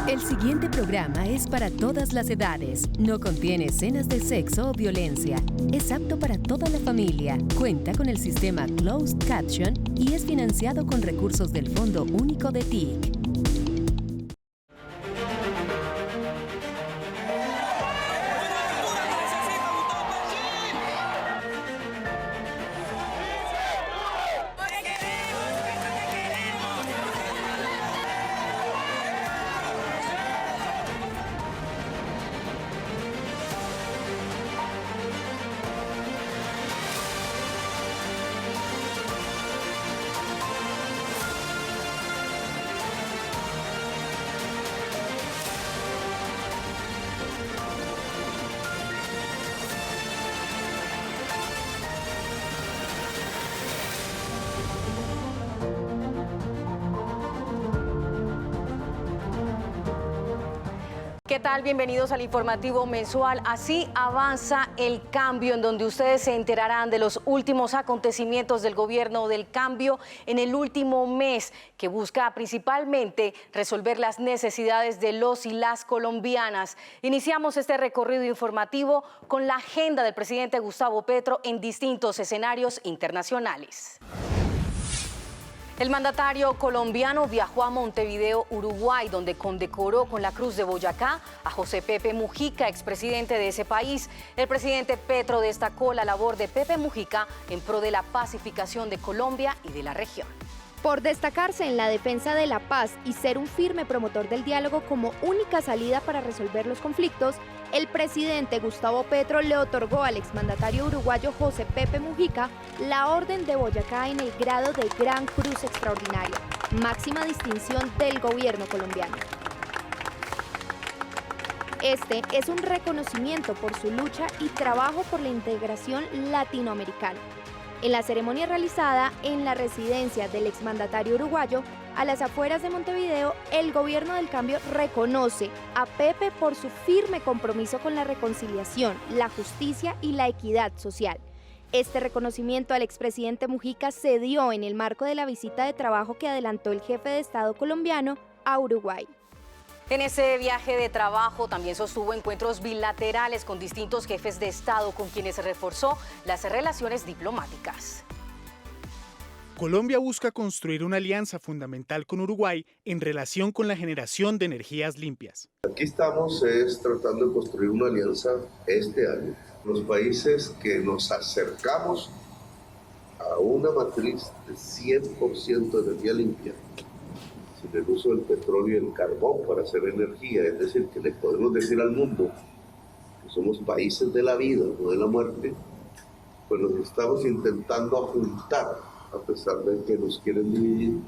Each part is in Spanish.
El siguiente programa es para todas las edades. No contiene escenas de sexo o violencia. Es apto para toda la familia. Cuenta con el sistema Closed Caption y es financiado con recursos del Fondo Único de TIC. ¿Qué tal? Bienvenidos al informativo mensual. Así avanza el cambio, en donde ustedes se enterarán de los últimos acontecimientos del gobierno del cambio en el último mes, que busca principalmente resolver las necesidades de los y las colombianas. Iniciamos este recorrido informativo con la agenda del presidente Gustavo Petro en distintos escenarios internacionales. El mandatario colombiano viajó a Montevideo, Uruguay, donde condecoró con la Cruz de Boyacá a José Pepe Mujica, expresidente de ese país. El presidente Petro destacó la labor de Pepe Mujica en pro de la pacificación de Colombia y de la región. Por destacarse en la defensa de la paz y ser un firme promotor del diálogo como única salida para resolver los conflictos, el presidente Gustavo Petro le otorgó al exmandatario uruguayo José Pepe Mujica la Orden de Boyacá en el grado de Gran Cruz Extraordinaria, máxima distinción del gobierno colombiano. Este es un reconocimiento por su lucha y trabajo por la integración latinoamericana. En la ceremonia realizada en la residencia del exmandatario uruguayo, a las afueras de Montevideo, el gobierno del cambio reconoce a Pepe por su firme compromiso con la reconciliación, la justicia y la equidad social. Este reconocimiento al expresidente Mujica se dio en el marco de la visita de trabajo que adelantó el jefe de Estado colombiano a Uruguay. En ese viaje de trabajo también sostuvo encuentros bilaterales con distintos jefes de Estado, con quienes reforzó las relaciones diplomáticas. Colombia busca construir una alianza fundamental con Uruguay en relación con la generación de energías limpias. Aquí estamos tratando de construir una alianza este año. Los países que nos acercamos a una matriz de 100% de energía limpia, sin el uso del petróleo y el carbón para hacer energía, es decir, que le podemos decir al mundo que somos países de la vida, no de la muerte, pues nos estamos intentando juntar, a pesar de que nos quieren dividir.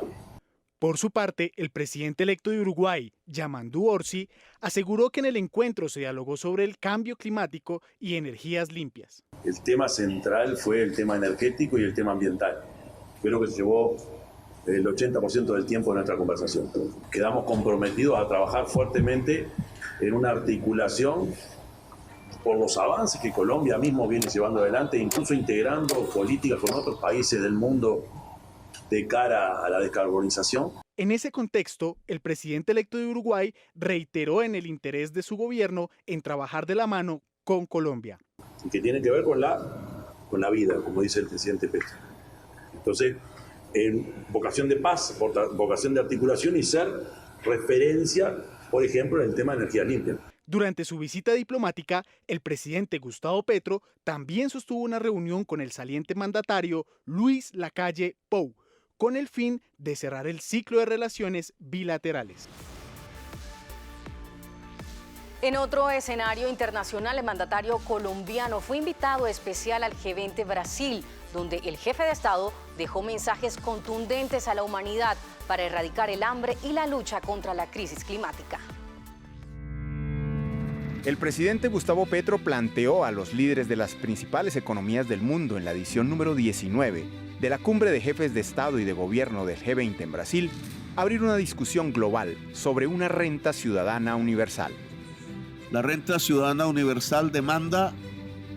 Por su parte, el presidente electo de Uruguay, Yamandu Orsi, aseguró que en el encuentro se dialogó sobre el cambio climático y energías limpias. El tema central fue el tema energético y el tema ambiental. Creo que se llevó el 80% del tiempo de nuestra conversación. Quedamos comprometidos a trabajar fuertemente en una articulación por los avances que Colombia mismo viene llevando adelante, incluso integrando políticas con otros países del mundo de cara a la descarbonización. En ese contexto, el presidente electo de Uruguay reiteró en el interés de su gobierno en trabajar de la mano con Colombia. Y que tiene que ver con la vida, como dice el presidente Petro. Entonces, en vocación de paz, vocación de articulación y ser referencia, por ejemplo, en el tema de energía limpia. Durante su visita diplomática, el presidente Gustavo Petro también sostuvo una reunión con el saliente mandatario Luis Lacalle Pou, con el fin de cerrar el ciclo de relaciones bilaterales. En otro escenario internacional, el mandatario colombiano fue invitado especial al G20 Brasil, donde el jefe de Estado dejó mensajes contundentes a la humanidad para erradicar el hambre y la lucha contra la crisis climática. El presidente Gustavo Petro planteó a los líderes de las principales economías del mundo en la edición número 19 de la Cumbre de Jefes de Estado y de Gobierno del G20 en Brasil abrir una discusión global sobre una renta ciudadana universal. La renta ciudadana universal demanda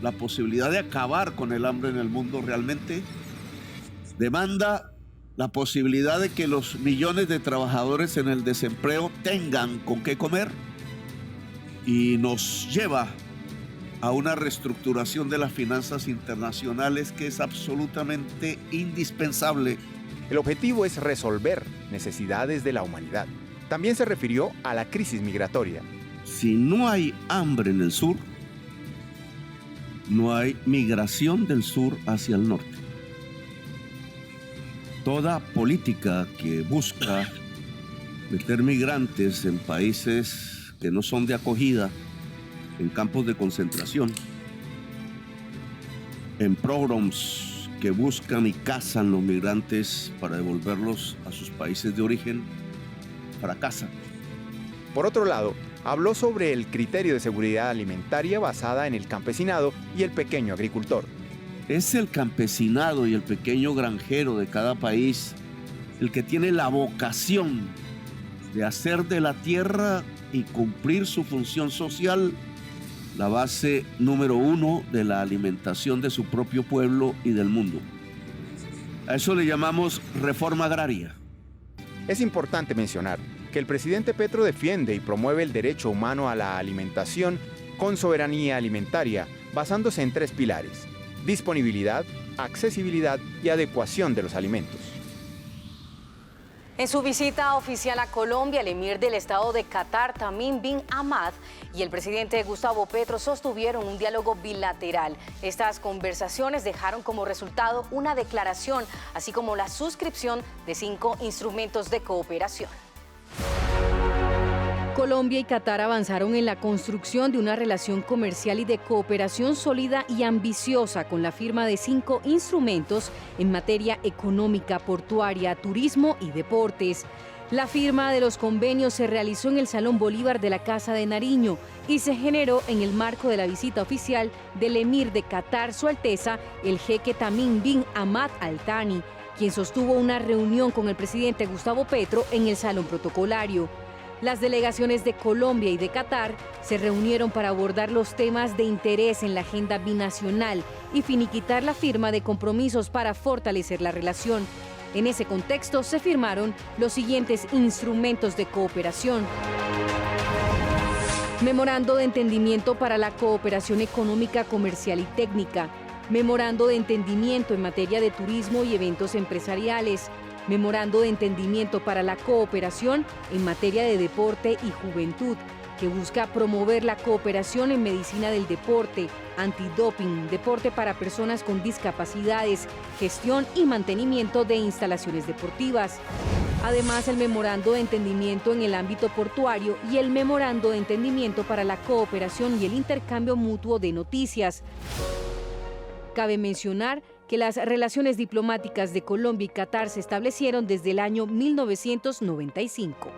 la posibilidad de acabar con el hambre en el mundo realmente, demanda la posibilidad de que los millones de trabajadores en el desempleo tengan con qué comer y nos lleva a una reestructuración de las finanzas internacionales que es absolutamente indispensable. El objetivo es resolver necesidades de la humanidad. También se refirió a la crisis migratoria. Si no hay hambre en el sur, no hay migración del sur hacia el norte. Toda política que busca meter migrantes en países que no son de acogida, en campos de concentración, en programas que buscan y cazan los migrantes para devolverlos a sus países de origen, fracasa. Por otro lado, habló sobre el criterio de seguridad alimentaria basada en el campesinado y el pequeño agricultor. Es el campesinado y el pequeño granjero de cada país el que tiene la vocación de hacer de la tierra y cumplir su función social la base número 1 de la alimentación de su propio pueblo y del mundo. A eso le llamamos reforma agraria. Es importante mencionar que el presidente Petro defiende y promueve el derecho humano a la alimentación con soberanía alimentaria, basándose en 3 pilares: disponibilidad, accesibilidad y adecuación de los alimentos. En su visita oficial a Colombia, el emir del Estado de Qatar, Tamim bin Hamad, y el presidente Gustavo Petro sostuvieron un diálogo bilateral. Estas conversaciones dejaron como resultado una declaración, así como la suscripción de 5 instrumentos de cooperación. Colombia y Qatar avanzaron en la construcción de una relación comercial y de cooperación sólida y ambiciosa con la firma de 5 instrumentos en materia económica, portuaria, turismo y deportes. La firma de los convenios se realizó en el Salón Bolívar de la Casa de Nariño y se generó en el marco de la visita oficial del emir de Qatar, Su Alteza, el jeque Tamim bin Hamad Al Thani, quien sostuvo una reunión con el presidente Gustavo Petro en el Salón Protocolario. Las delegaciones de Colombia y de Qatar se reunieron para abordar los temas de interés en la agenda binacional y finiquitar la firma de compromisos para fortalecer la relación. En ese contexto se firmaron los siguientes instrumentos de cooperación: Memorando de Entendimiento para la Cooperación Económica, Comercial y Técnica, Memorando de Entendimiento en materia de turismo y eventos empresariales, Memorando de Entendimiento para la Cooperación en materia de deporte y juventud, que busca promover la cooperación en medicina del deporte, antidoping, deporte para personas con discapacidades, gestión y mantenimiento de instalaciones deportivas. Además, el Memorando de Entendimiento en el ámbito portuario y el Memorando de Entendimiento para la cooperación y el intercambio mutuo de noticias. Cabe mencionar que las relaciones diplomáticas de Colombia y Qatar se establecieron desde el año 1995.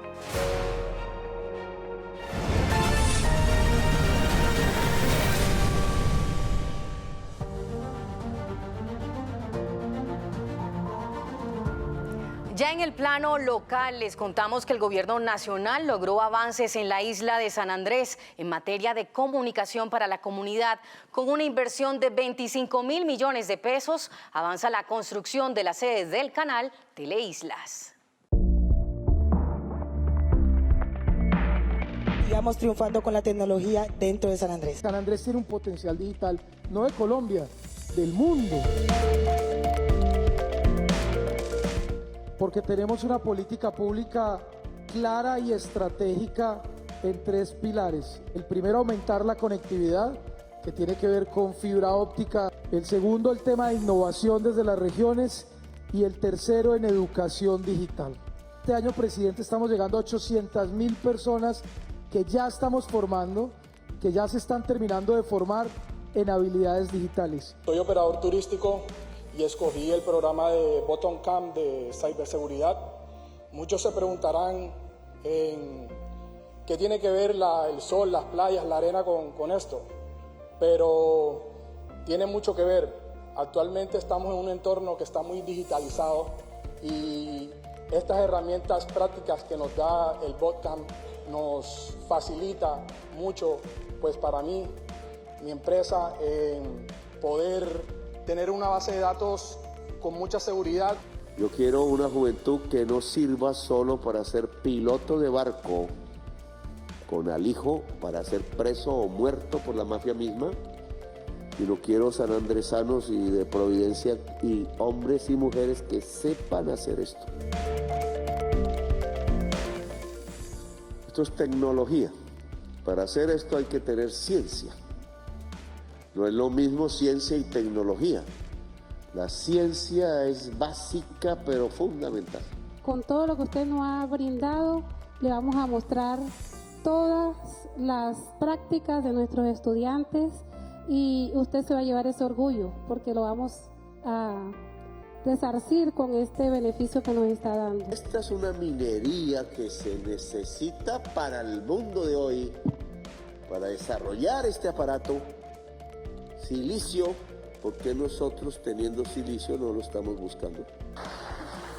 Ya en el plano local les contamos que el gobierno nacional logró avances en la isla de San Andrés en materia de comunicación para la comunidad. Con una inversión de 25.000 millones de pesos, avanza la construcción de la sede del canal Teleislas. Sigamos triunfando con la tecnología dentro de San Andrés. San Andrés tiene un potencial digital, no de Colombia, del mundo. Porque tenemos una política pública clara y estratégica en 3 pilares. El primero, aumentar la conectividad, que tiene que ver con fibra óptica. El segundo, el tema de innovación desde las regiones. Y el tercero, en educación digital. Este año, presidente, estamos llegando a 800.000 personas que ya estamos formando, que ya se están terminando de formar en habilidades digitales. Soy operador turístico y escogí el programa de Bottom Camp de ciberseguridad. Muchos se preguntarán qué tiene que ver el sol, las playas, la arena con esto, pero tiene mucho que ver. Actualmente estamos en un entorno que está muy digitalizado y estas herramientas prácticas que nos da el Botcamp nos facilita mucho, pues para mí, mi empresa, en poder tener una base de datos con mucha seguridad. Yo quiero una juventud que no sirva solo para ser piloto de barco, con alijo para ser preso o muerto por la mafia misma, sino quiero sanandresanos y de Providencia y hombres y mujeres que sepan hacer esto. Esto es tecnología. Para hacer esto hay que tener ciencia. No es lo mismo ciencia y tecnología. La ciencia es básica pero fundamental. Con todo lo que usted nos ha brindado, le vamos a mostrar todas las prácticas de nuestros estudiantes y usted se va a llevar ese orgullo porque lo vamos a resarcir con este beneficio que nos está dando. Esta es una minería que se necesita para el mundo de hoy, para desarrollar este aparato. Silicio, ¿por qué nosotros teniendo silicio no lo estamos buscando?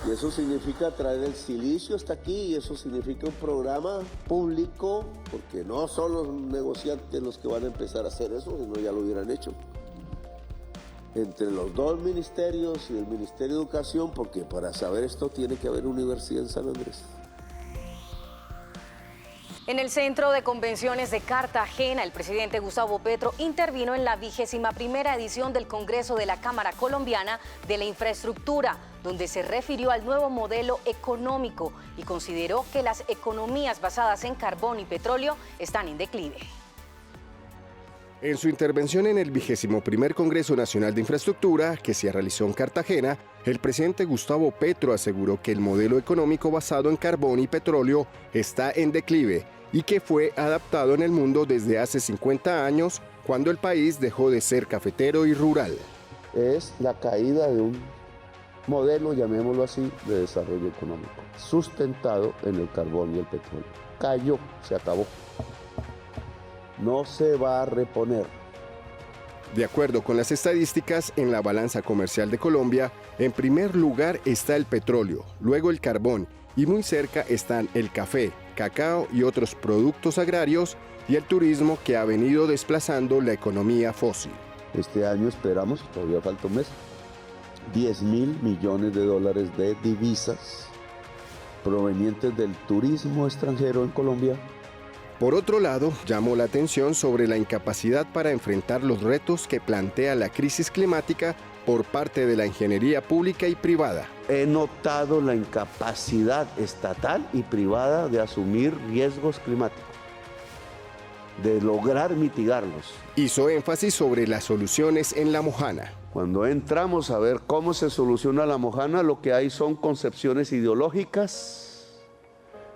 Y eso significa traer el silicio hasta aquí, y eso significa un programa público, porque no son los negociantes los que van a empezar a hacer eso, sino ya lo hubieran hecho. Entre los dos ministerios y el Ministerio de Educación, porque para saber esto tiene que haber universidad en San Andrés. En el Centro de Convenciones de Cartagena, el presidente Gustavo Petro intervino en la 21ª edición del Congreso de la Cámara Colombiana de la Infraestructura, donde se refirió al nuevo modelo económico y consideró que las economías basadas en carbón y petróleo están en declive. En su intervención en el 21º Congreso Nacional de Infraestructura, que se realizó en Cartagena, el presidente Gustavo Petro aseguró que el modelo económico basado en carbón y petróleo está en declive y que fue adaptado en el mundo desde hace 50 años, cuando el país dejó de ser cafetero y rural. Es la caída de un modelo, llamémoslo así, de desarrollo económico, sustentado en el carbón y el petróleo. Cayó, se acabó. No se va a reponer. De acuerdo con las estadísticas, en la balanza comercial de Colombia, en primer lugar está el petróleo, luego el carbón y muy cerca están el café, cacao y otros productos agrarios y el turismo, que ha venido desplazando la economía fósil. Este año esperamos, todavía falta un mes, 10.000 millones de dólares de divisas provenientes del turismo extranjero en Colombia. Por otro lado, llamó la atención sobre la incapacidad para enfrentar los retos que plantea la crisis climática por parte de la ingeniería pública y privada. He notado la incapacidad estatal y privada de asumir riesgos climáticos, de lograr mitigarlos. Hizo énfasis sobre las soluciones en La Mojana. Cuando entramos a ver cómo se soluciona La Mojana, lo que hay son concepciones ideológicas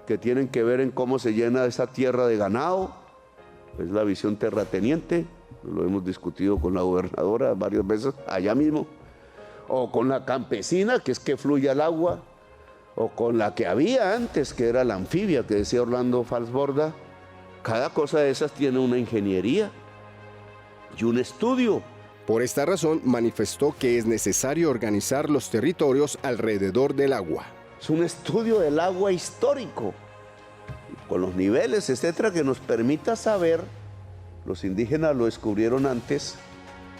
que tienen que ver en cómo se llena esa tierra de ganado. Es la visión terrateniente, lo hemos discutido con la gobernadora varias veces, allá mismo, o con la campesina, que es que fluya el agua, o con la que había antes, que era la anfibia, que decía Orlando Falsborda. Cada cosa de esas tiene una ingeniería y un estudio. Por esta razón, manifestó que es necesario organizar los territorios alrededor del agua. Es un estudio del agua histórico, con los niveles, etcétera, que nos permita saber, los indígenas lo descubrieron antes,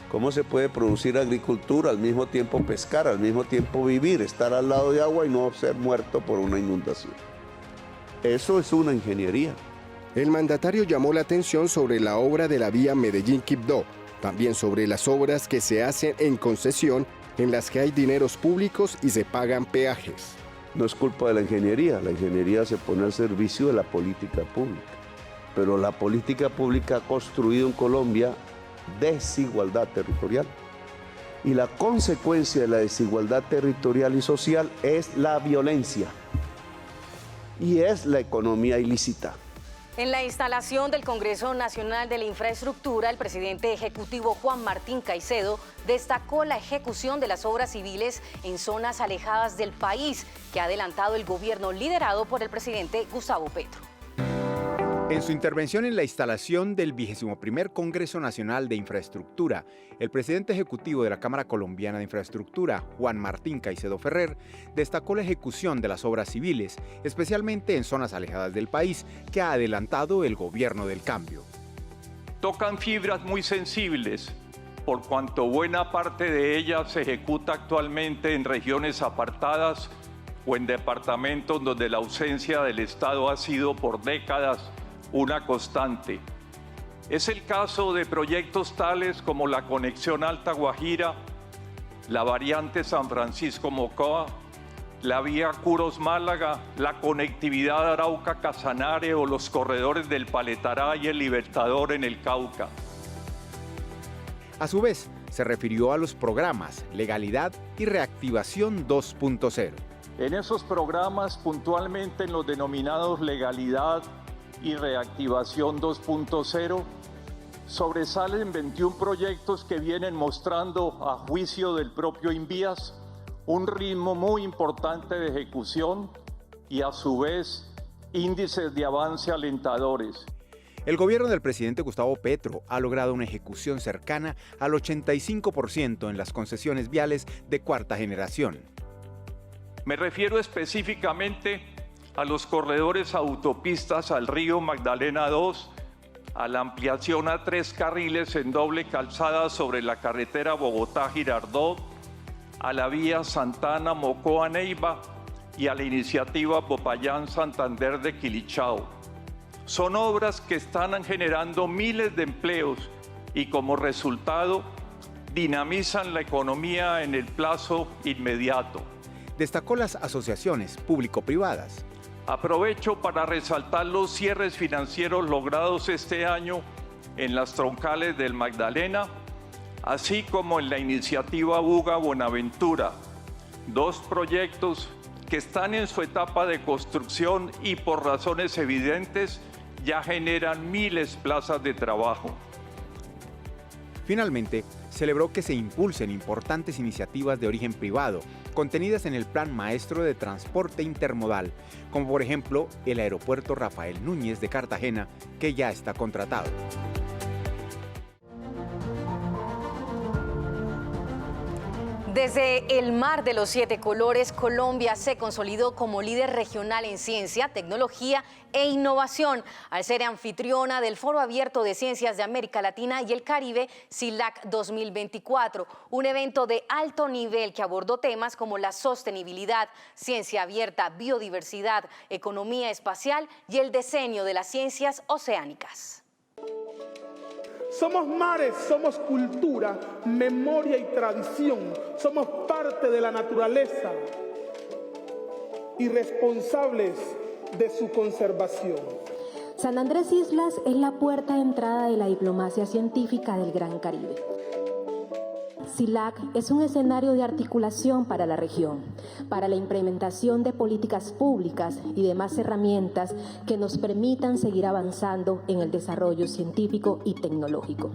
cómo se puede producir agricultura, al mismo tiempo pescar, al mismo tiempo vivir, estar al lado de agua y no ser muerto por una inundación. Eso es una ingeniería. El mandatario llamó la atención sobre la obra de la vía Medellín-Quibdó, también sobre las obras que se hacen en concesión, en las que hay dineros públicos y se pagan peajes. No es culpa de la ingeniería se pone al servicio de la política pública. Pero la política pública ha construido en Colombia desigualdad territorial. Y la consecuencia de la desigualdad territorial y social es la violencia y es la economía ilícita. En la instalación del Congreso Nacional de la Infraestructura, el presidente ejecutivo Juan Martín Caicedo destacó la ejecución de las obras civiles en zonas alejadas del país que ha adelantado el gobierno liderado por el presidente Gustavo Petro. En su intervención en la instalación del 21º Congreso Nacional de Infraestructura, el presidente ejecutivo de la Cámara Colombiana de Infraestructura, Juan Martín Caicedo Ferrer, destacó la ejecución de las obras civiles, especialmente en zonas alejadas del país, que ha adelantado el gobierno del cambio. Tocan fibras muy sensibles, por cuanto buena parte de ella se ejecuta actualmente en regiones apartadas o en departamentos donde la ausencia del Estado ha sido por décadas una constante. Es el caso de proyectos tales como la conexión Alta Guajira, la variante San Francisco-Mocoa, la vía Curos-Málaga, la conectividad Arauca-Casanare o los corredores del Paletará y el Libertador en el Cauca. A su vez, se refirió a los programas Legalidad y Reactivación 2.0. En esos programas, puntualmente en los denominados Legalidad y Reactivación 2.0, sobresalen 21 proyectos que vienen mostrando, a juicio del propio Invías, un ritmo muy importante de ejecución y, a su vez, índices de avance alentadores. El gobierno del presidente Gustavo Petro ha logrado una ejecución cercana al 85% en las concesiones viales de cuarta generación. Me refiero específicamente a los corredores autopistas al río Magdalena II, a la ampliación a 3 carriles en doble calzada sobre la carretera Bogotá-Girardot, a la vía Santana-Mocoa-Neiva y a la iniciativa Popayán-Santander de Quilichao. Son obras que están generando miles de empleos y como resultado dinamizan la economía en el plazo inmediato. Destacó las asociaciones público-privadas. Aprovecho para resaltar los cierres financieros logrados este año en las troncales del Magdalena, así como en la iniciativa Buga-Buenaventura, 2 proyectos que están en su etapa de construcción y por razones evidentes ya generan miles de plazas de trabajo. Finalmente, celebró que se impulsen importantes iniciativas de origen privado, contenidas en el Plan Maestro de Transporte Intermodal, como por ejemplo el Aeropuerto Rafael Núñez de Cartagena, que ya está contratado. Desde el mar de los 7 colores, Colombia se consolidó como líder regional en ciencia, tecnología e innovación, al ser anfitriona del Foro Abierto de Ciencias de América Latina y el Caribe, CILAC 2024, un evento de alto nivel que abordó temas como la sostenibilidad, ciencia abierta, biodiversidad, economía espacial y el diseño de las ciencias oceánicas. Somos mares, somos cultura, memoria y tradición. Somos parte de la naturaleza y responsables de su conservación. San Andrés Islas es la puerta de entrada de la diplomacia científica del Gran Caribe. CILAC es un escenario de articulación para la región, para la implementación de políticas públicas y demás herramientas que nos permitan seguir avanzando en el desarrollo científico y tecnológico.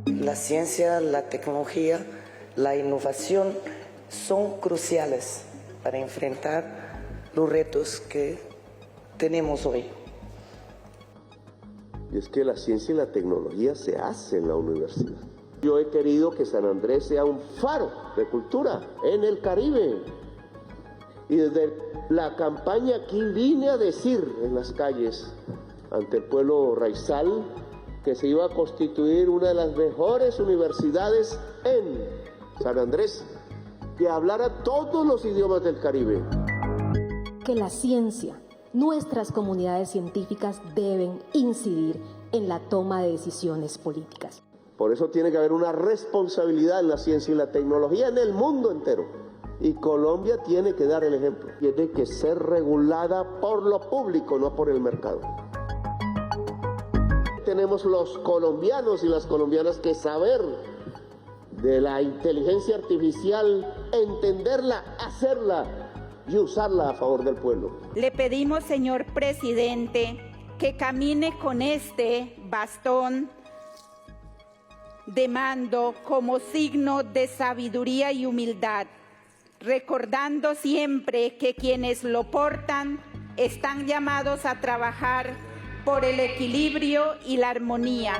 La ciencia, la tecnología, la innovación son cruciales para enfrentar los retos que tenemos hoy. Y es que la ciencia y la tecnología se hacen en la universidad. Yo he querido que San Andrés sea un faro de cultura en el Caribe. Y desde la campaña aquí vine a decir en las calles, ante el pueblo raizal, que se iba a constituir una de las mejores universidades en San Andrés, que hablara todos los idiomas del Caribe. Que la ciencia, nuestras comunidades científicas deben incidir en la toma de decisiones políticas. Por eso tiene que haber una responsabilidad en la ciencia y la tecnología en el mundo entero. Y Colombia tiene que dar el ejemplo. Tiene que ser regulada por lo público, no por el mercado. Tenemos los colombianos y las colombianas que saber de la inteligencia artificial, entenderla, hacerla y usarla a favor del pueblo. Le pedimos, señor presidente, que camine con este bastón de mando como signo de sabiduría y humildad, recordando siempre que quienes lo portan están llamados a trabajar por el equilibrio y la armonía.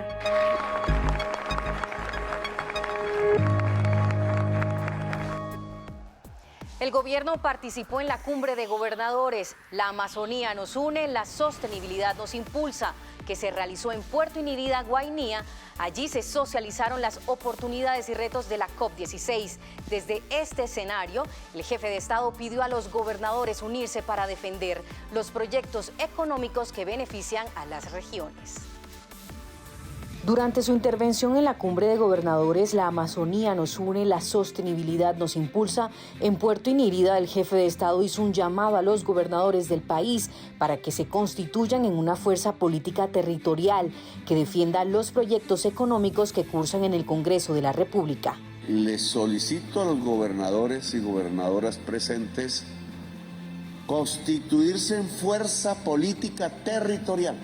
El gobierno participó en la cumbre de gobernadores. La Amazonía nos une, la sostenibilidad nos impulsa, que se realizó en Puerto Inirida, Guainía. Allí se socializaron las oportunidades y retos de la COP16. Desde este escenario, el jefe de Estado pidió a los gobernadores unirse para defender los proyectos económicos que benefician a las regiones. Durante su intervención en la cumbre de gobernadores, la Amazonía nos une, la sostenibilidad nos impulsa, en Puerto Inirida el jefe de Estado hizo un llamado a los gobernadores del país para que se constituyan en una fuerza política territorial que defienda los proyectos económicos que cursan en el Congreso de la República. Les solicito a los gobernadores y gobernadoras presentes constituirse en fuerza política territorial.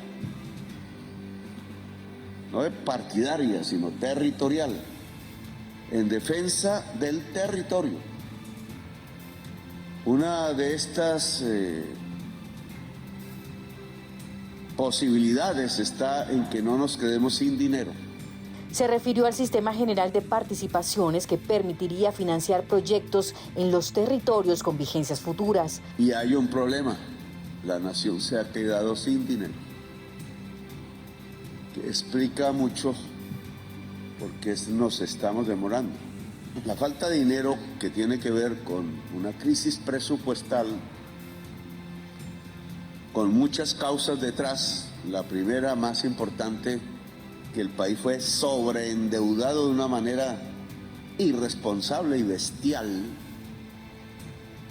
No es partidaria, sino territorial, en defensa del territorio. Una de estas posibilidades está en que no nos quedemos sin dinero. Se refirió al Sistema General de Participaciones que permitiría financiar proyectos en los territorios con vigencias futuras. Y hay un problema, la nación se ha quedado sin dinero. Que explica mucho por qué nos estamos demorando. La falta de dinero, que tiene que ver con una crisis presupuestal, con muchas causas detrás. La primera, más importante, que el país fue sobreendeudado de una manera irresponsable y bestial,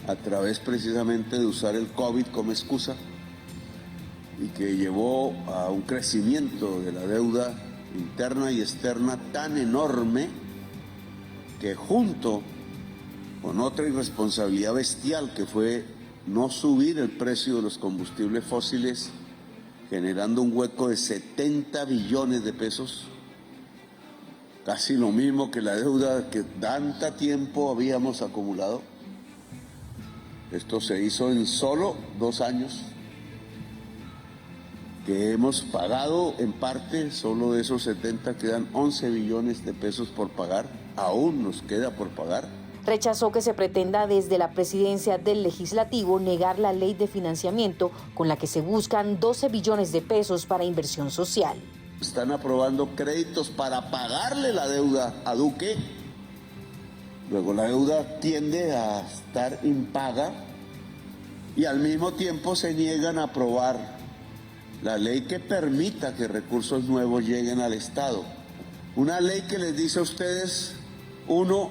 a través precisamente de usar el COVID como excusa, y que llevó a un crecimiento de la deuda interna y externa tan enorme que, junto con otra irresponsabilidad bestial que fue no subir el precio de los combustibles fósiles, generando un hueco de 70 billones de pesos, casi lo mismo que la deuda que tanto tiempo habíamos acumulado. Esto se hizo en solo 2 años, que hemos pagado en parte. Solo de esos 70 quedan 11 billones de pesos por pagar, aún nos queda por pagar. Rechazó que se pretenda desde la presidencia del Legislativo negar la ley de financiamiento con la que se buscan 12 billones de pesos para inversión social. Están aprobando créditos para pagarle la deuda a Duque. Luego la deuda tiende a estar impaga y al mismo tiempo se niegan a aprobar la ley que permita que recursos nuevos lleguen al Estado. Una ley que les dice a ustedes, uno,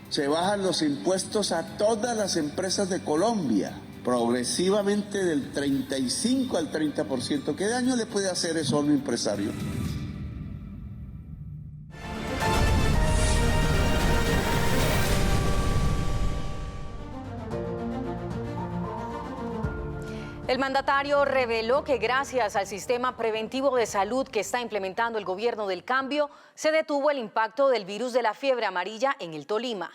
se bajan los impuestos a todas las empresas de Colombia, progresivamente del 35 al 30%. ¿Qué daño le puede hacer eso a un empresario? El mandatario reveló que gracias al sistema preventivo de salud que está implementando el gobierno del cambio, se detuvo el impacto del virus de la fiebre amarilla en el Tolima.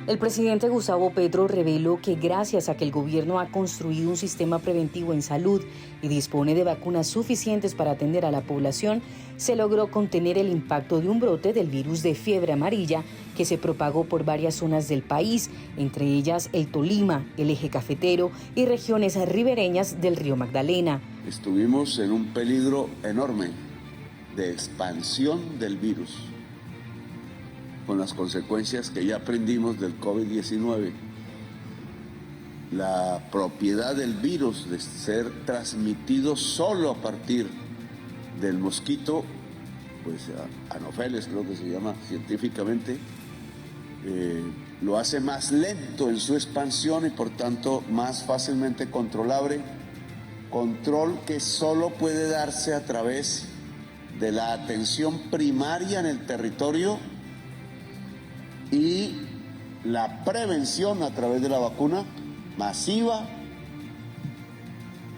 El presidente Gustavo Petro reveló que gracias a que el gobierno ha construido un sistema preventivo en salud y dispone de vacunas suficientes para atender a la población, se logró contener el impacto de un brote del virus de fiebre amarilla que se propagó por varias zonas del país, entre ellas el Tolima, el eje cafetero y regiones ribereñas del río Magdalena. Estuvimos en un peligro enorme de expansión del virus, con las consecuencias que ya aprendimos del COVID-19. La propiedad del virus de ser transmitido solo a partir del mosquito, pues Anopheles creo que se llama científicamente, lo hace más lento en su expansión y por tanto más fácilmente controlable, control que solo puede darse a través de la atención primaria en el territorio y la prevención a través de la vacuna masiva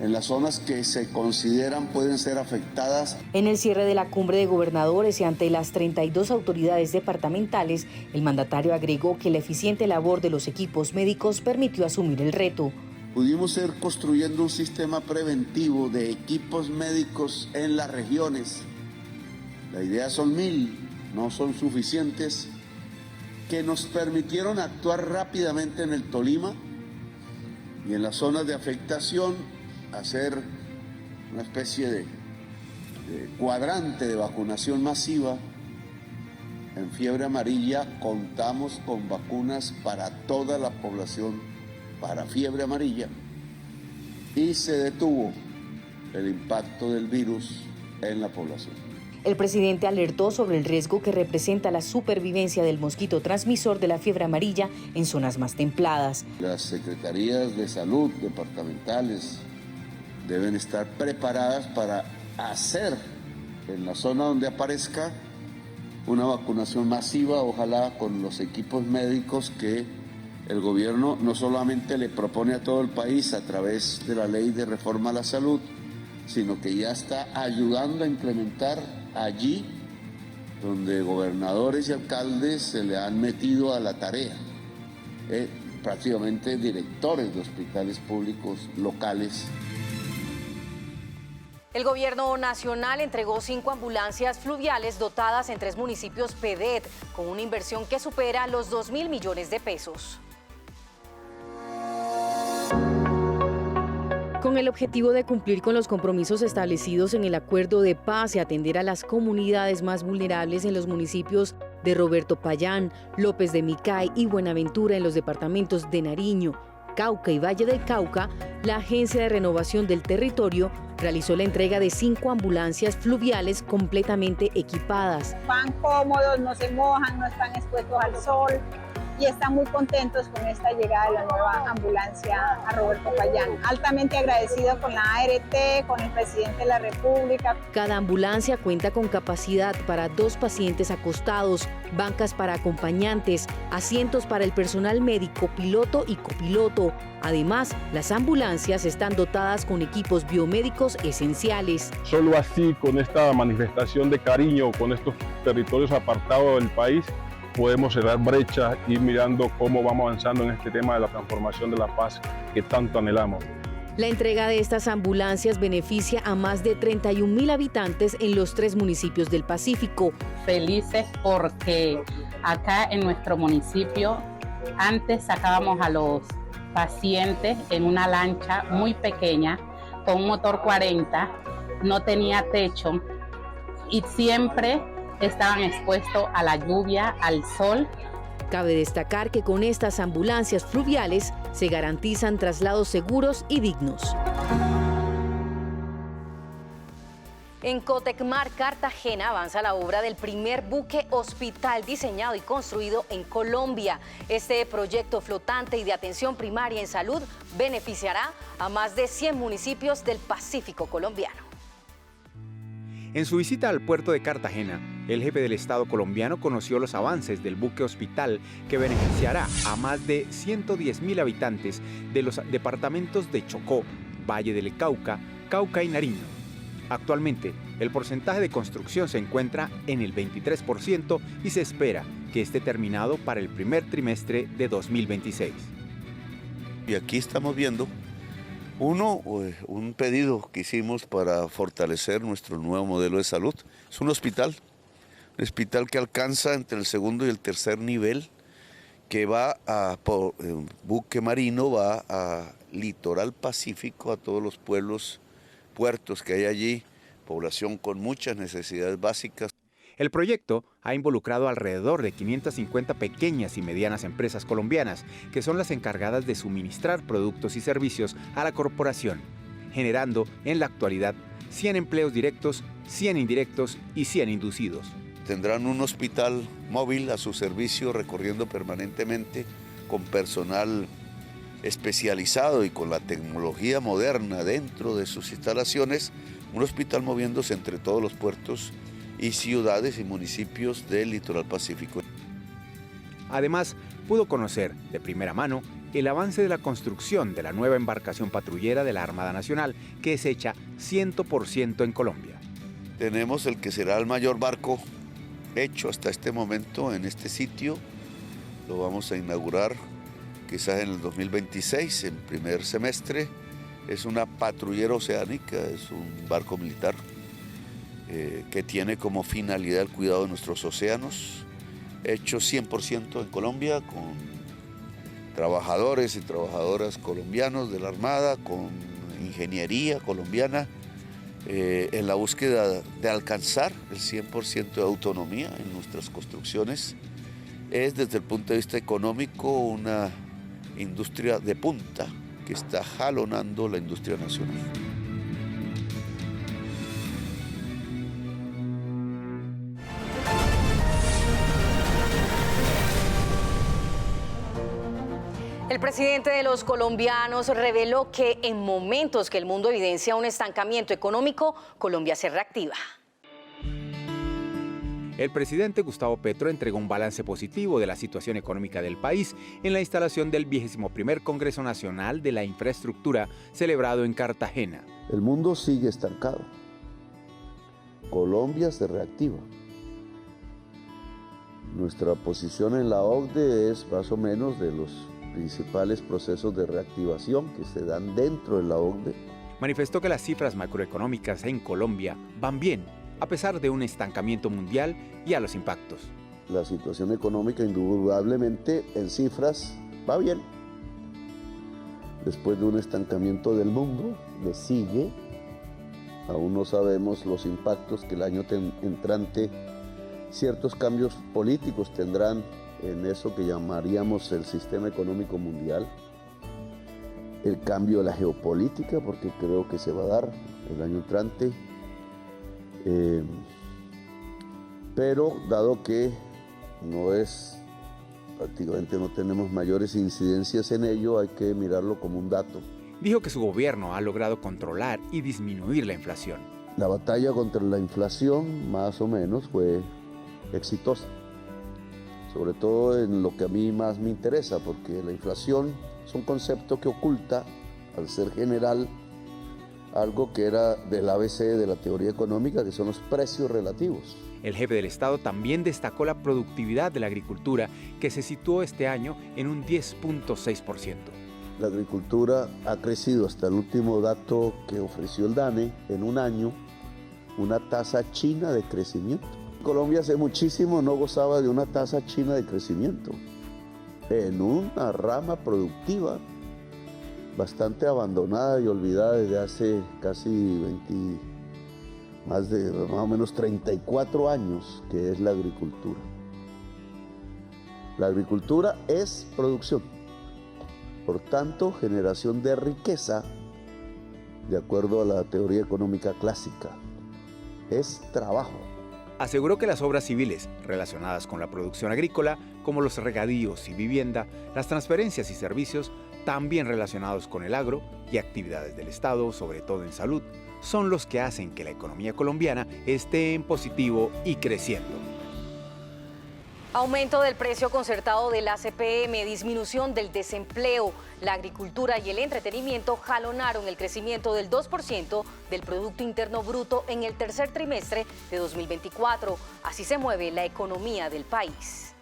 en las zonas que se consideran pueden ser afectadas. En el cierre de la cumbre de gobernadores y ante las 32 autoridades departamentales, el mandatario agregó que la eficiente labor de los equipos médicos permitió asumir el reto. Pudimos ir construyendo un sistema preventivo de equipos médicos en las regiones. La idea son 1000, no son suficientes, que nos permitieron actuar rápidamente en el Tolima y en las zonas de afectación, hacer una especie de cuadrante de vacunación masiva. En fiebre amarilla contamos con vacunas para toda la población para fiebre amarilla y se detuvo el impacto del virus en la población. El presidente alertó sobre el riesgo que representa la supervivencia del mosquito transmisor de la fiebre amarilla en zonas más templadas. Las secretarías de salud departamentales deben estar preparadas para hacer en la zona donde aparezca una vacunación masiva, ojalá con los equipos médicos que el gobierno no solamente le propone a todo el país a través de la ley de reforma a la salud, sino que ya está ayudando a implementar allí donde gobernadores y alcaldes se le han metido a la tarea, prácticamente directores de hospitales públicos locales. El gobierno nacional entregó 5 ambulancias fluviales dotadas en 3 municipios PEDET, con una inversión que supera los 2.000 millones de pesos. Con el objetivo de cumplir con los compromisos establecidos en el acuerdo de paz y atender a las comunidades más vulnerables en los municipios de Roberto Payán, López de Micay y Buenaventura en los departamentos de Nariño, Cauca y Valle del Cauca, la Agencia de Renovación del Territorio realizó la entrega de 5 ambulancias fluviales completamente equipadas. Van cómodos, no se mojan, no están expuestos al sol y están muy contentos con esta llegada de la nueva ambulancia a Roberto Payán. Altamente agradecido con la ART, con el presidente de la República. Cada ambulancia cuenta con capacidad para 2 pacientes acostados, bancas para acompañantes, asientos para el personal médico, piloto y copiloto. Además, las ambulancias están dotadas con equipos biomédicos esenciales. Solo así, con esta manifestación de cariño con estos territorios apartados del país, podemos cerrar brechas y ir mirando cómo vamos avanzando en este tema de la transformación de la paz que tanto anhelamos. La entrega de estas ambulancias beneficia a más de 31.000 habitantes en los 3 municipios del Pacífico. Felices porque acá en nuestro municipio antes sacábamos a los pacientes en una lancha muy pequeña con un motor 40, no tenía techo y siempre estaban expuestos a la lluvia, al sol. Cabe destacar que con estas ambulancias fluviales se garantizan traslados seguros y dignos. En Cotecmar, Cartagena, avanza la obra del primer buque hospital diseñado y construido en Colombia. Este proyecto flotante y de atención primaria en salud beneficiará a más de 100 municipios del Pacífico colombiano. En su visita al puerto de Cartagena, el jefe del Estado colombiano conoció los avances del buque hospital que beneficiará a más de 110.000 habitantes de los departamentos de Chocó, Valle del Cauca, Cauca y Nariño. Actualmente, el porcentaje de construcción se encuentra en el 23% y se espera que esté terminado para el primer trimestre de 2026. Y aquí estamos viendo un pedido que hicimos para fortalecer nuestro nuevo modelo de salud. Es un hospital que alcanza entre el segundo y el tercer nivel, que va por buque marino, va a litoral pacífico, a todos los puertos que hay allí, población con muchas necesidades básicas. El proyecto ha involucrado alrededor de 550 pequeñas y medianas empresas colombianas, que son las encargadas de suministrar productos y servicios a la corporación, generando en la actualidad 100 empleos directos, 100 indirectos y 100 inducidos. Tendrán un hospital móvil a su servicio, recorriendo permanentemente con personal especializado y con la tecnología moderna dentro de sus instalaciones, un hospital moviéndose entre todos los puertos y ciudades y municipios del litoral pacífico. Además, pudo conocer de primera mano el avance de la construcción de la nueva embarcación patrullera de la Armada Nacional, que es hecha 100% en Colombia. Tenemos el que será el mayor barco hecho hasta este momento en este sitio. Lo vamos a inaugurar quizás en el 2026, en primer semestre. Es una patrullera oceánica, es un barco militar que tiene como finalidad el cuidado de nuestros océanos, hecho 100% en Colombia, con trabajadores y trabajadoras colombianos de la Armada, con ingeniería colombiana, en la búsqueda de alcanzar el 100% de autonomía en nuestras construcciones. Es desde el punto de vista económico una industria de punta que está jalonando la industria nacional. El presidente de los colombianos reveló que en momentos que el mundo evidencia un estancamiento económico, Colombia se reactiva. El presidente Gustavo Petro entregó un balance positivo de la situación económica del país en la instalación del 21º Congreso Nacional de la Infraestructura celebrado en Cartagena. El mundo sigue estancado. Colombia se reactiva. Nuestra posición en la OCDE es más o menos de los principales procesos de reactivación que se dan dentro de la OCDE. Manifestó que las cifras macroeconómicas en Colombia van bien, a pesar de un estancamiento mundial y a los impactos. La situación económica indudablemente en cifras va bien. Después de un estancamiento del mundo, le sigue. Aún no sabemos los impactos que el año entrante ciertos cambios políticos tendrán en eso que llamaríamos el sistema económico mundial, el cambio de la geopolítica, porque creo que se va a dar el año entrante, pero dado que prácticamente no tenemos mayores incidencias en ello, hay que mirarlo como un dato. Dijo que su gobierno ha logrado controlar y disminuir la inflación. La batalla contra la inflación más o menos fue exitosa, sobre todo en lo que a mí más me interesa, porque la inflación es un concepto que oculta, al ser general, algo que era del ABC de la teoría económica, que son los precios relativos. El jefe del Estado también destacó la productividad de la agricultura, que se situó este año en un 10.6%. La agricultura ha crecido hasta el último dato que ofreció el DANE en un año, una tasa china de crecimiento. Colombia hace muchísimo no gozaba de una tasa china de crecimiento, en una rama productiva bastante abandonada y olvidada desde hace casi más o menos 34 años, que es la agricultura. La agricultura es producción, por tanto, generación de riqueza, de acuerdo a la teoría económica clásica, es trabajo. Aseguró que las obras civiles relacionadas con la producción agrícola, como los regadíos y vivienda, las transferencias y servicios, también relacionados con el agro y actividades del Estado, sobre todo en salud, son los que hacen que la economía colombiana esté en positivo y creciendo. Aumento del precio concertado de la CPM, disminución del desempleo, la agricultura y el entretenimiento jalonaron el crecimiento del 2% del Producto Interno Bruto en el tercer trimestre de 2024. Así se mueve la economía del país.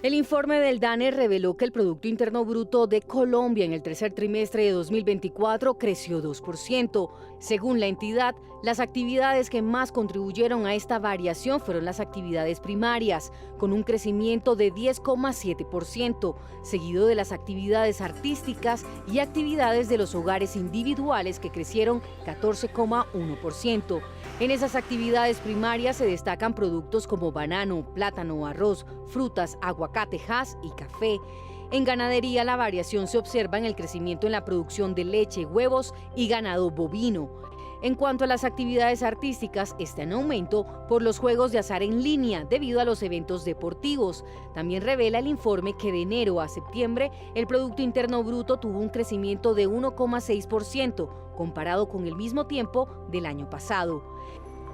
El informe del DANE reveló que el Producto Interno Bruto de Colombia en el tercer trimestre de 2024 creció 2%. Según la entidad, las actividades que más contribuyeron a esta variación fueron las actividades primarias, con un crecimiento de 10,7%, seguido de las actividades artísticas y actividades de los hogares individuales, que crecieron 14,1%. En esas actividades primarias se destacan productos como banano, plátano, arroz, frutas, aguacate, jas y café. En ganadería, la variación se observa en el crecimiento en la producción de leche, huevos y ganado bovino. En cuanto a las actividades artísticas, está en aumento por los juegos de azar en línea debido a los eventos deportivos. También revela el informe que de enero a septiembre el Producto Interno Bruto tuvo un crecimiento de 1,6% comparado con el mismo tiempo del año pasado.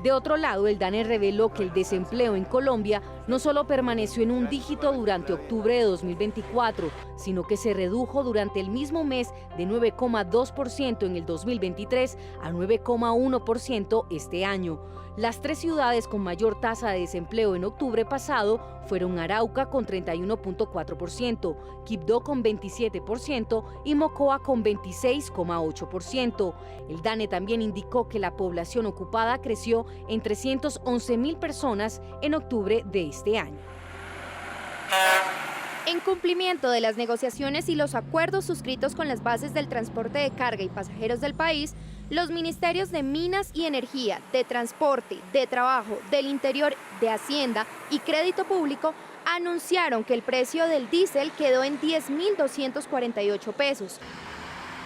De otro lado, el DANE reveló que el desempleo en Colombia no solo permaneció en un dígito durante octubre de 2024, sino que se redujo durante el mismo mes de 9,2% en el 2023 a 9,1% este año. Las tres ciudades con mayor tasa de desempleo en octubre pasado fueron Arauca con 31,4%, Quibdó con 27% y Mocoa con 26,8%. El DANE también indicó que la población ocupada creció en 311.000 personas en octubre de este año. En cumplimiento de las negociaciones y los acuerdos suscritos con las bases del transporte de carga y pasajeros del país, los ministerios de Minas y Energía, de Transporte, de Trabajo, del Interior, de Hacienda y Crédito Público anunciaron que el precio del diésel quedó en 10.248 pesos.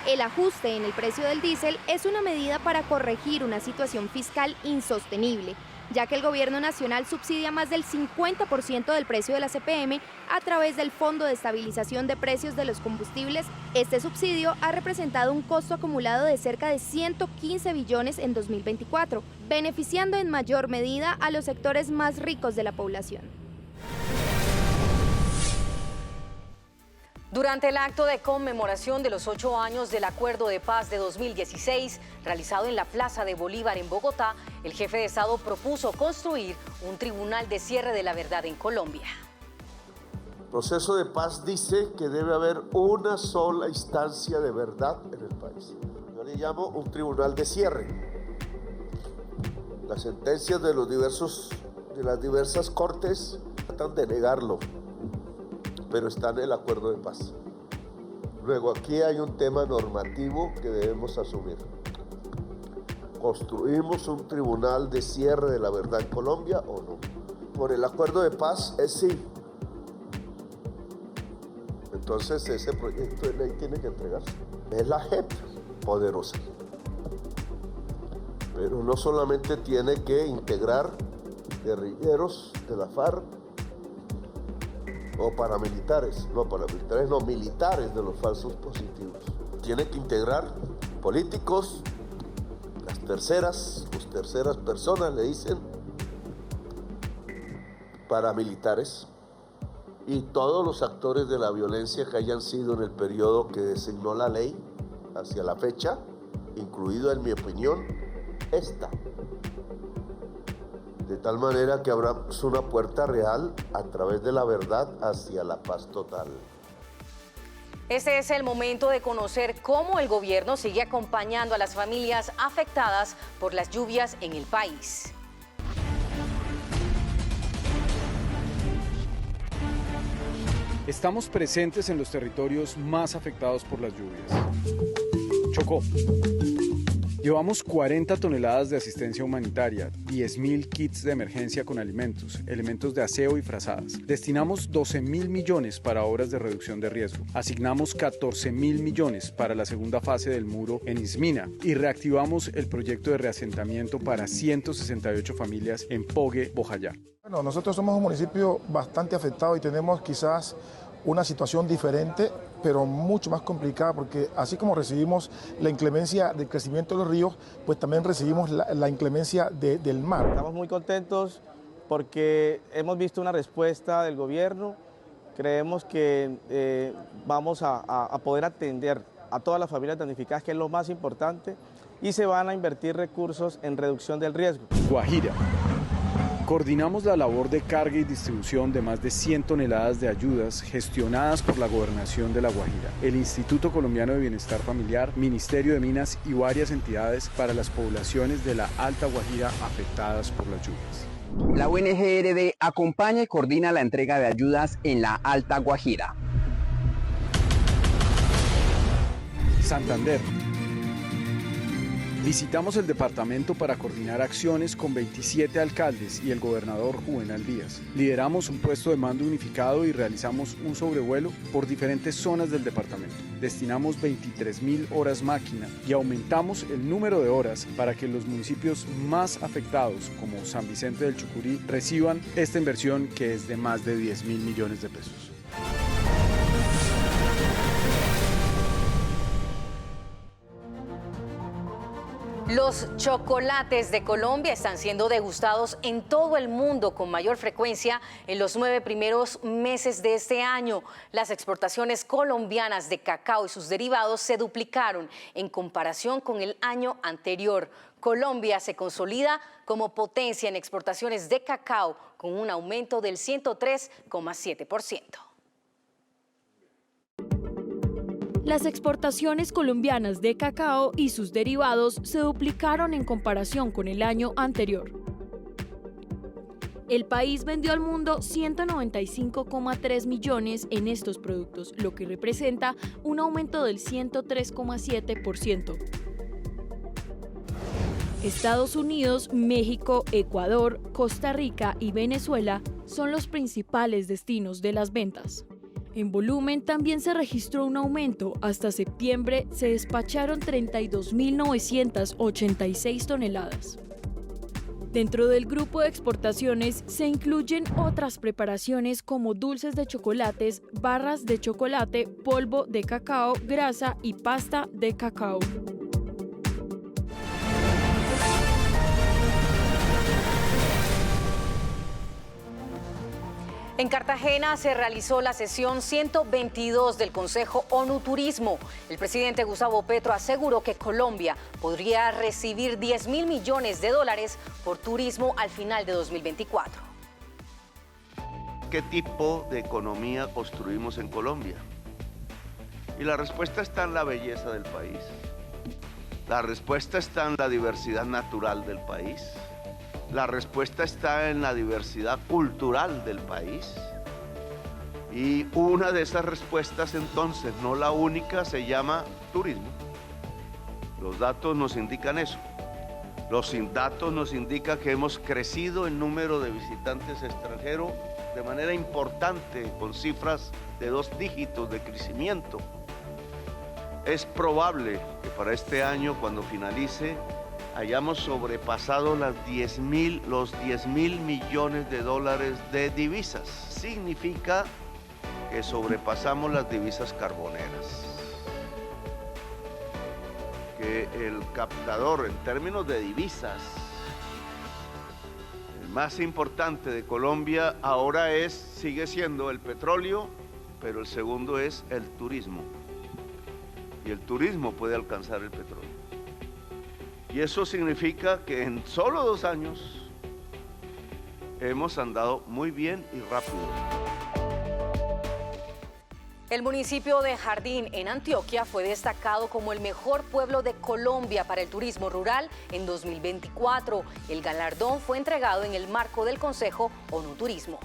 El ajuste en el precio del diésel es una medida para corregir una situación fiscal insostenible, ya que el gobierno nacional subsidia más del 50% del precio de la CPM a través del Fondo de Estabilización de Precios de los Combustibles. Este subsidio ha representado un costo acumulado de cerca de 115 billones en 2024, beneficiando en mayor medida a los sectores más ricos de la población. Durante el acto de conmemoración de los 8 años del Acuerdo de Paz de 2016, realizado en la Plaza de Bolívar en Bogotá, el jefe de Estado propuso construir un tribunal de cierre de la verdad en Colombia. El proceso de paz dice que debe haber una sola instancia de verdad en el país. Yo le llamo un tribunal de cierre. Las sentencias de las diversas cortes tratan de negarlo, pero está en el acuerdo de paz. Luego aquí hay un tema normativo que debemos asumir. ¿Construimos un tribunal de cierre de la verdad en Colombia o no? Por el acuerdo de paz es sí. Entonces ese proyecto de ley tiene que entregarse. Es la JEP poderosa. Pero no solamente tiene que integrar guerrilleros de la FARC, o paramilitares, no, militares de los falsos positivos. Tiene que integrar políticos, las terceras personas le dicen, paramilitares y todos los actores de la violencia que hayan sido en el periodo que designó la ley hacia la fecha, incluido en mi opinión, esta. De tal manera que habrá una puerta real a través de la verdad hacia la paz total. Este es el momento de conocer cómo el gobierno sigue acompañando a las familias afectadas por las lluvias en el país. Estamos presentes en los territorios más afectados por las lluvias. Chocó. Llevamos 40 toneladas de asistencia humanitaria, 10.000 kits de emergencia con alimentos, elementos de aseo y frazadas. Destinamos 12.000 millones para obras de reducción de riesgo. Asignamos 14.000 millones para la segunda fase del muro en Ismina y reactivamos el proyecto de reasentamiento para 168 familias en Pogue, Bojayá. Bueno, nosotros somos un municipio bastante afectado y tenemos quizás una situación diferente, pero mucho más complicada, porque así como recibimos la inclemencia del crecimiento de los ríos, pues también recibimos la inclemencia del mar. Estamos muy contentos porque hemos visto una respuesta del gobierno. Creemos que vamos a poder atender a todas las familias damnificadas, que es lo más importante, y se van a invertir recursos en reducción del riesgo. Guajira. Coordinamos la labor de carga y distribución de más de 100 toneladas de ayudas gestionadas por la Gobernación de La Guajira, el Instituto Colombiano de Bienestar Familiar, Ministerio de Minas y varias entidades para las poblaciones de la Alta Guajira afectadas por las lluvias. La ONG-RD acompaña y coordina la entrega de ayudas en la Alta Guajira. Santander. Visitamos el departamento para coordinar acciones con 27 alcaldes y el gobernador Juvenal Díaz. Lideramos un puesto de mando unificado y realizamos un sobrevuelo por diferentes zonas del departamento. Destinamos 23.000 horas máquina y aumentamos el número de horas para que los municipios más afectados, como San Vicente del Chucurí, reciban esta inversión que es de más de 10.000 millones de pesos. Los chocolates de Colombia están siendo degustados en todo el mundo con mayor frecuencia en los 9 primeros meses de este año. Las exportaciones colombianas de cacao y sus derivados se duplicaron en comparación con el año anterior. Colombia se consolida como potencia en exportaciones de cacao con un aumento del 103,7%. Las exportaciones colombianas de cacao y sus derivados se duplicaron en comparación con el año anterior. El país vendió al mundo 195,3 millones en estos productos, lo que representa un aumento del 103,7%. Estados Unidos, México, Ecuador, Costa Rica y Venezuela son los principales destinos de las ventas. En volumen también se registró un aumento. Hasta septiembre se despacharon 32.986 toneladas. Dentro del grupo de exportaciones se incluyen otras preparaciones como dulces de chocolates, barras de chocolate, polvo de cacao, grasa y pasta de cacao. En Cartagena se realizó la sesión 122 del Consejo ONU Turismo. El presidente Gustavo Petro aseguró que Colombia podría recibir 10.000 millones de dólares por turismo al final de 2024. ¿Qué tipo de economía construimos en Colombia? Y la respuesta está en la belleza del país. La respuesta está en la diversidad natural del país. La respuesta está en la diversidad cultural del país. Y una de esas respuestas, entonces, no la única, se llama turismo. Los datos nos indican eso. Los datos nos indican que hemos crecido en número de visitantes extranjeros de manera importante, con cifras de 2 dígitos de crecimiento. Es probable que para este año, cuando finalice, hayamos sobrepasado los 10.000 millones de dólares de divisas. Significa que sobrepasamos las divisas carboneras. Que el captador en términos de divisas, el más importante de Colombia ahora sigue siendo el petróleo, pero el segundo es el turismo. Y el turismo puede alcanzar el petróleo. Y eso significa que en solo 2 años hemos andado muy bien y rápido. El municipio de Jardín, en Antioquia, fue destacado como el mejor pueblo de Colombia para el turismo rural en 2024. El galardón fue entregado en el marco del Consejo ONU Turismo.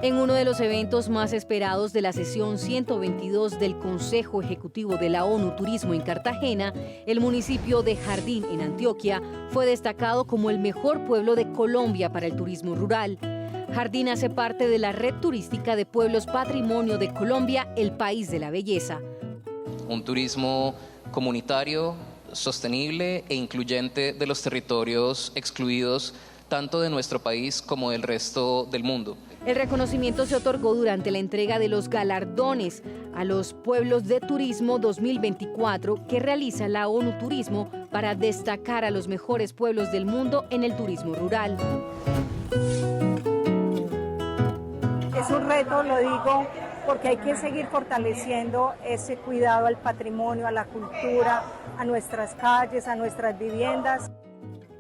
En uno de los eventos más esperados de la sesión 122 del Consejo Ejecutivo de la ONU Turismo en Cartagena, el municipio de Jardín, en Antioquia, fue destacado como el mejor pueblo de Colombia para el turismo rural. Jardín hace parte de la red turística de pueblos Patrimonio de Colombia, el país de la belleza. Un turismo comunitario, sostenible e incluyente de los territorios excluidos tanto de nuestro país como del resto del mundo. El reconocimiento se otorgó durante la entrega de los galardones a los pueblos de turismo 2024 que realiza la ONU Turismo para destacar a los mejores pueblos del mundo en el turismo rural. Es un reto, lo digo, porque hay que seguir fortaleciendo ese cuidado al patrimonio, a la cultura, a nuestras calles, a nuestras viviendas.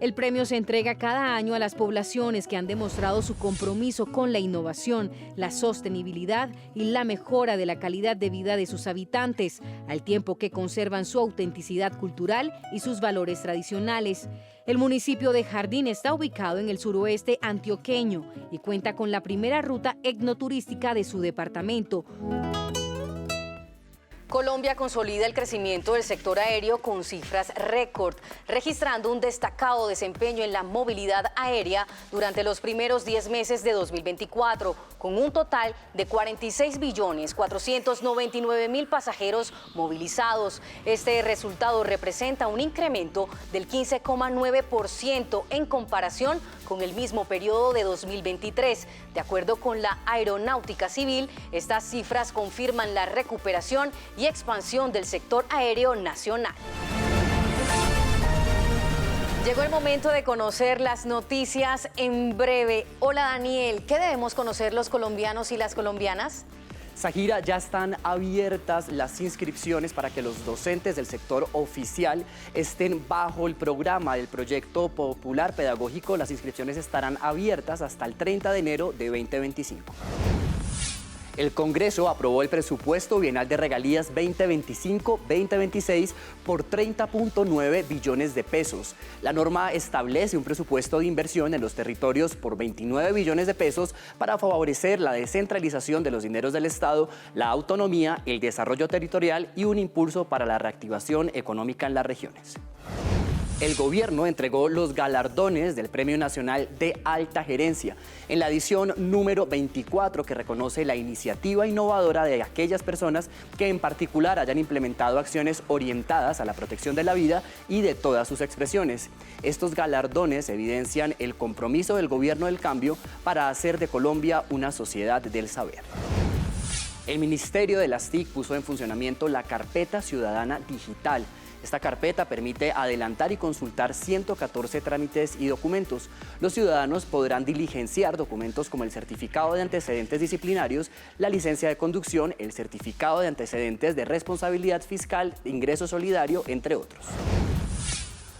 El premio se entrega cada año a las poblaciones que han demostrado su compromiso con la innovación, la sostenibilidad y la mejora de la calidad de vida de sus habitantes, al tiempo que conservan su autenticidad cultural y sus valores tradicionales. El municipio de Jardín está ubicado en el suroeste antioqueño y cuenta con la primera ruta etnoturística de su departamento. Colombia consolida el crecimiento del sector aéreo con cifras récord, registrando un destacado desempeño en la movilidad aérea durante los primeros 10 meses de 2024, con un total de 46.499.000 pasajeros movilizados. Este resultado representa un incremento del 15,9% en comparación con el mismo periodo de 2023. De acuerdo con la Aeronáutica Civil, estas cifras confirman la recuperación y expansión del sector aéreo nacional. Llegó el momento de conocer las noticias en breve. Hola Daniel, ¿qué debemos conocer los colombianos y las colombianas? Zahira, ya están abiertas las inscripciones para que los docentes del sector oficial estén bajo el programa del Proyecto Popular Pedagógico. Las inscripciones estarán abiertas hasta el 30 de enero de 2025. El Congreso aprobó el presupuesto bienal de regalías 2025-2026 por 30.9 billones de pesos. La norma establece un presupuesto de inversión en los territorios por 29 billones de pesos para favorecer la descentralización de los dineros del Estado, la autonomía, el desarrollo territorial y un impulso para la reactivación económica en las regiones. El gobierno entregó los galardones del Premio Nacional de Alta Gerencia en la edición número 24, que reconoce la iniciativa innovadora de aquellas personas que en particular hayan implementado acciones orientadas a la protección de la vida y de todas sus expresiones. Estos galardones evidencian el compromiso del gobierno del cambio para hacer de Colombia una sociedad del saber. El Ministerio de las TIC puso en funcionamiento la Carpeta Ciudadana Digital. Esta carpeta permite adelantar y consultar 114 trámites y documentos. Los ciudadanos podrán diligenciar documentos como el certificado de antecedentes disciplinarios, la licencia de conducción, el certificado de antecedentes de responsabilidad fiscal, ingreso solidario, entre otros.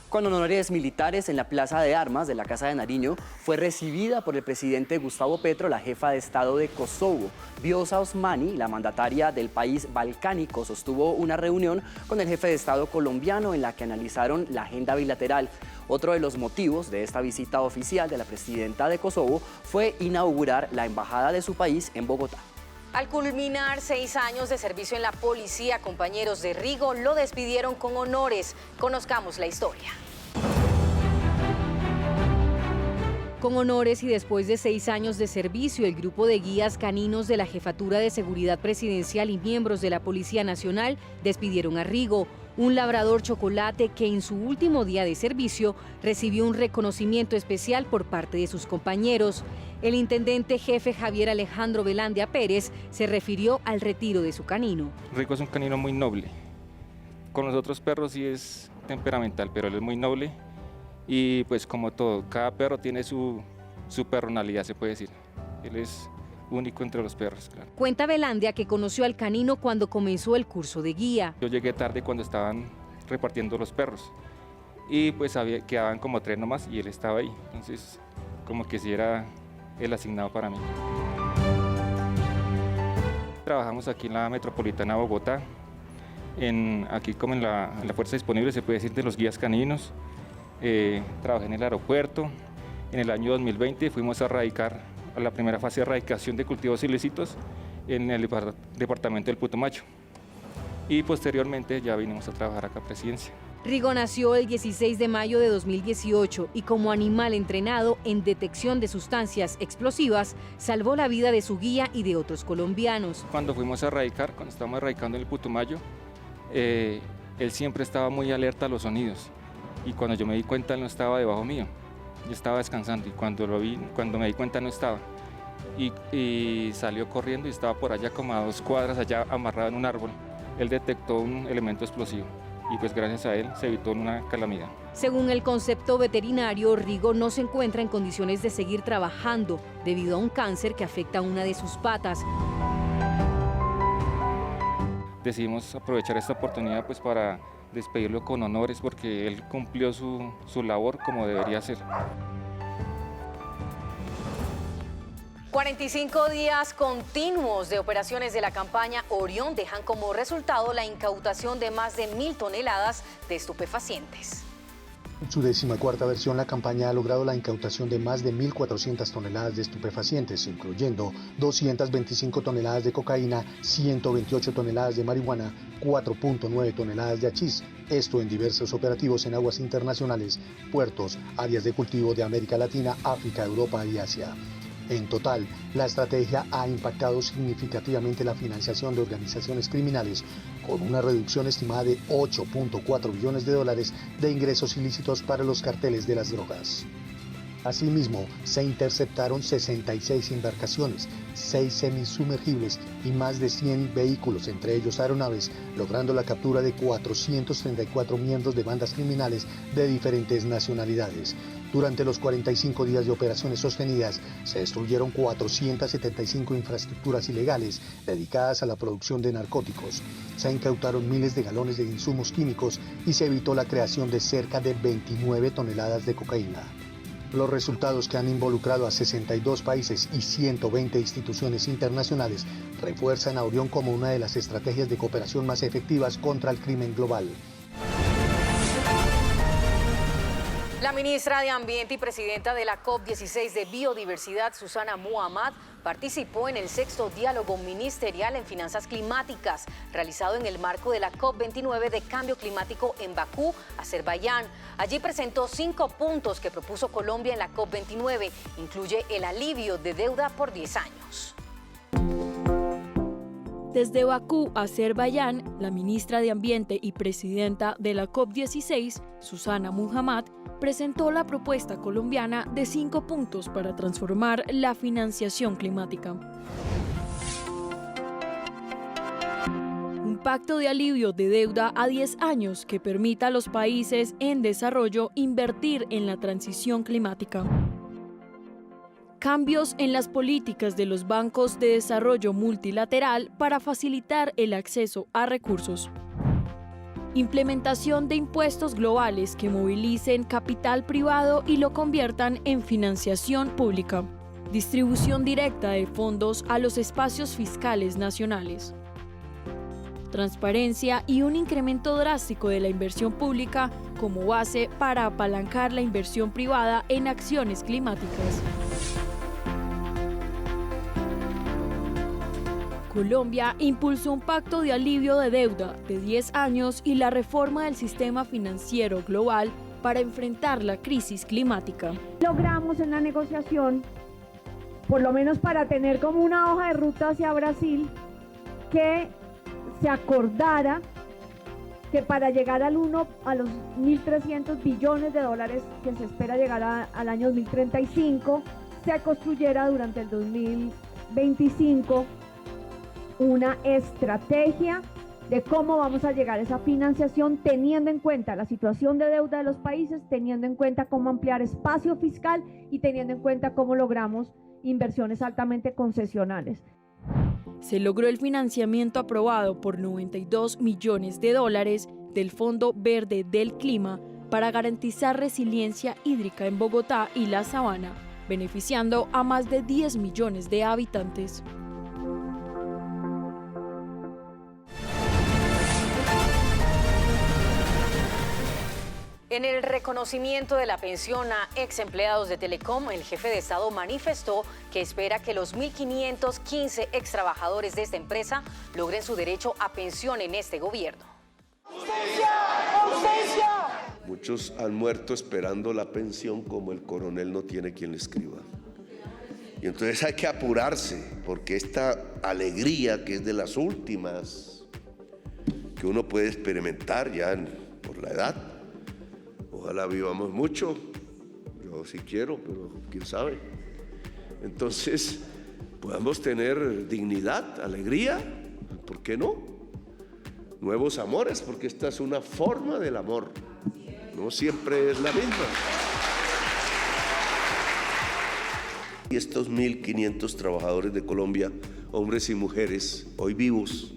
Con honores militares en la Plaza de Armas de la Casa de Nariño, fue recibida por el presidente Gustavo Petro la jefa de Estado de Kosovo. Vjosa Osmani, la mandataria del país balcánico, sostuvo una reunión con el jefe de Estado colombiano en la que analizaron la agenda bilateral. Otro de los motivos de esta visita oficial de la presidenta de Kosovo fue inaugurar la embajada de su país en Bogotá. Al culminar 6 años de servicio en la policía, compañeros de Rigo lo despidieron con honores. Conozcamos la historia. Con honores y después de 6 años de servicio, el grupo de guías caninos de la Jefatura de Seguridad Presidencial y miembros de la Policía Nacional despidieron a Rigo, un labrador chocolate que en su último día de servicio recibió un reconocimiento especial por parte de sus compañeros. El intendente jefe Javier Alejandro Velandia Pérez se refirió al retiro de su canino. Rigo es un canino muy noble. Con los otros perros sí es temperamental, pero él es muy noble. Y pues como todo, cada perro tiene su personalidad, se puede decir. Él es único entre los perros, claro. Cuenta Velandia que conoció al canino cuando comenzó el curso de guía. Yo llegué tarde cuando estaban repartiendo los perros y pues quedaban como 3 nomás y él estaba ahí. Entonces como que sí era el asignado para mí. Trabajamos aquí en la Metropolitana de Bogotá, aquí como en la fuerza disponible, se puede decir, de los guías caninos. Trabajé en el aeropuerto. En el año 2020 fuimos a erradicar a la primera fase de erradicación de cultivos ilícitos en el departamento del Putumayo. Y posteriormente ya vinimos a trabajar acá a Presidencia. Rigo nació el 16 de mayo de 2018 y como animal entrenado en detección de sustancias explosivas, salvó la vida de su guía y de otros colombianos. Cuando fuimos a erradicar, cuando estábamos erradicando en el Putumayo, él siempre estaba muy alerta a los sonidos. Y cuando yo me di cuenta, él no estaba debajo mío. Yo estaba descansando y cuando me di cuenta no estaba. Y salió corriendo y estaba por allá como a 2 cuadras, allá amarrado en un árbol. Él detectó un elemento explosivo y pues gracias a él se evitó una calamidad. Según el concepto veterinario, Rigo no se encuentra en condiciones de seguir trabajando debido a un cáncer que afecta a una de sus patas. Decidimos aprovechar esta oportunidad pues para despedirlo con honores porque él cumplió su labor como debería ser. 45 días continuos de operaciones de la campaña Orión dejan como resultado la incautación de más de 1.000 toneladas de estupefacientes. En su 14ª versión, la campaña ha logrado la incautación de más de 1.400 toneladas de estupefacientes, incluyendo 225 toneladas de cocaína, 128 toneladas de marihuana, 4.9 toneladas de hachís. Esto en diversos operativos en aguas internacionales, puertos, áreas de cultivo de América Latina, África, Europa y Asia. En total, la estrategia ha impactado significativamente la financiación de organizaciones criminales, con una reducción estimada de $8.4 billones de ingresos ilícitos para los carteles de las drogas. Asimismo, se interceptaron 66 embarcaciones, 6 semisumergibles y más de 100 vehículos, entre ellos aeronaves, logrando la captura de 434 miembros de bandas criminales de diferentes nacionalidades. Durante los 45 días de operaciones sostenidas, se destruyeron 475 infraestructuras ilegales dedicadas a la producción de narcóticos. Se incautaron miles de galones de insumos químicos y se evitó la creación de cerca de 29 toneladas de cocaína. Los resultados, que han involucrado a 62 países y 120 instituciones internacionales, refuerzan a Orión como una de las estrategias de cooperación más efectivas contra el crimen global. La ministra de Ambiente y presidenta de la COP16 de Biodiversidad, Susana Muhammad, participó en el 6º diálogo ministerial en finanzas climáticas, realizado en el marco de la COP29 de Cambio Climático en Bakú, Azerbaiyán. Allí presentó 5 puntos que propuso Colombia en la COP29. Incluye el alivio de deuda por 10 años. Desde Bakú, Azerbaiyán, la ministra de Ambiente y presidenta de la COP16, Susana Muhammad, presentó la propuesta colombiana de 5 puntos para transformar la financiación climática. Un pacto de alivio de deuda a 10 años que permita a los países en desarrollo invertir en la transición climática. Cambios en las políticas de los bancos de desarrollo multilateral para facilitar el acceso a recursos. Implementación de impuestos globales que movilicen capital privado y lo conviertan en financiación pública. Distribución directa de fondos a los espacios fiscales nacionales. Transparencia y un incremento drástico de la inversión pública como base para apalancar la inversión privada en acciones climáticas. Colombia impulsó un pacto de alivio de deuda de 10 años y la reforma del sistema financiero global para enfrentar la crisis climática. Logramos en la negociación, por lo menos para tener como una hoja de ruta hacia Brasil, que se acordara que para llegar a los 1.300 billones de dólares que se espera llegar al año 2035, se construyera durante el 2025 una estrategia de cómo vamos a llegar a esa financiación teniendo en cuenta la situación de deuda de los países, teniendo en cuenta cómo ampliar espacio fiscal y teniendo en cuenta cómo logramos inversiones altamente concesionales. Se logró el financiamiento aprobado por 92 millones de dólares del Fondo Verde del Clima para garantizar resiliencia hídrica en Bogotá y la Sabana, beneficiando a más de 10 millones de habitantes. En el reconocimiento de la pensión a ex empleados de Telecom, el jefe de Estado manifestó que espera que los 1.515 ex trabajadores de esta empresa logren su derecho a pensión en este gobierno. ¡Justicia! ¡Justicia! Muchos han muerto esperando la pensión, como el coronel no tiene quien le escriba. Y entonces hay que apurarse, porque esta alegría, que es de las últimas que uno puede experimentar ya por la edad, ojalá vivamos mucho, yo sí quiero, pero quién sabe. Entonces, podamos tener dignidad, alegría, ¿por qué no? Nuevos amores, porque esta es una forma del amor, no siempre es la misma. Y estos 1.500 trabajadores de Colombia, hombres y mujeres, hoy vivos,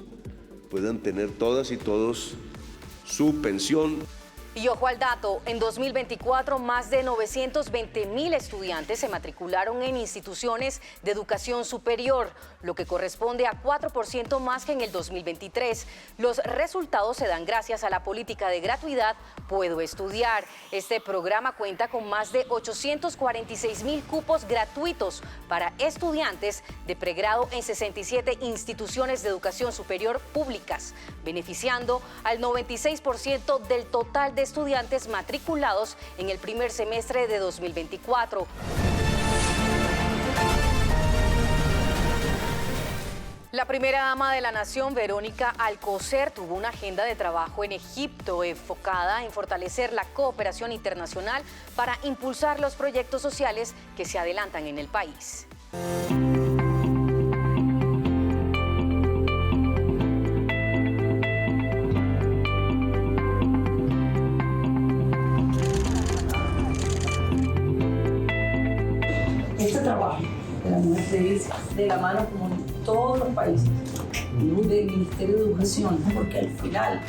puedan tener todas y todos su pensión. Y ojo al dato, en 2024 más de 920.000 estudiantes se matricularon en instituciones de educación superior, lo que corresponde a 4% más que en el 2023. Los resultados se dan gracias a la política de gratuidad Puedo Estudiar. Este programa cuenta con más de 846.000 cupos gratuitos para estudiantes de pregrado en 67 instituciones de educación superior públicas, beneficiando al 96% del total de estudiantes matriculados en el primer semestre de 2024. La primera dama de la nación, Verónica Alcocer, tuvo una agenda de trabajo en Egipto enfocada en fortalecer la cooperación internacional para impulsar los proyectos sociales que se adelantan en el país. Este trabajo de la mujer debe ir de la mano como en todos los países del Ministerio de Educación, porque al final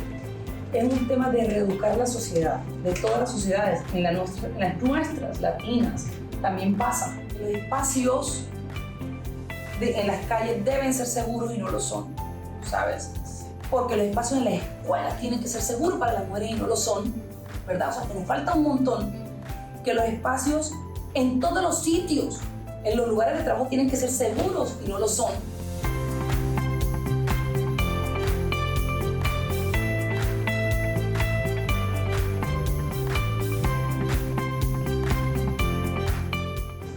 es un tema de reeducar la sociedad, de todas las sociedades, en las nuestras latinas también pasa. Los espacios en las calles deben ser seguros y no lo son, ¿sabes? Porque los espacios en las escuelas tienen que ser seguros para las mujeres y no lo son, ¿verdad? O sea, que nos falta un montón. Que los espacios en todos los sitios, en los lugares de trabajo tienen que ser seguros y no lo son.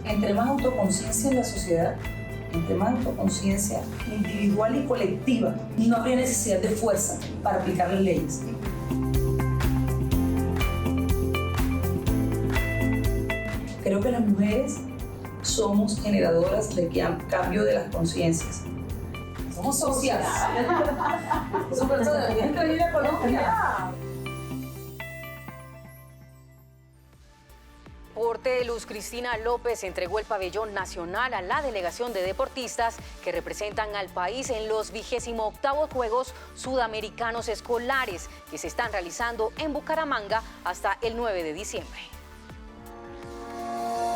Entre más autoconciencia en la sociedad, entre más autoconciencia individual y colectiva, no habría necesidad de fuerza para aplicar las leyes. Creo que las mujeres somos generadoras de cambio de las conciencias. Somos socias. Eso por eso deberían venir a Colombia. Porte Luz Cristina López entregó el pabellón nacional a la delegación de deportistas que representan al país en los 28º Juegos Sudamericanos Escolares que se están realizando en Bucaramanga hasta el 9 de diciembre.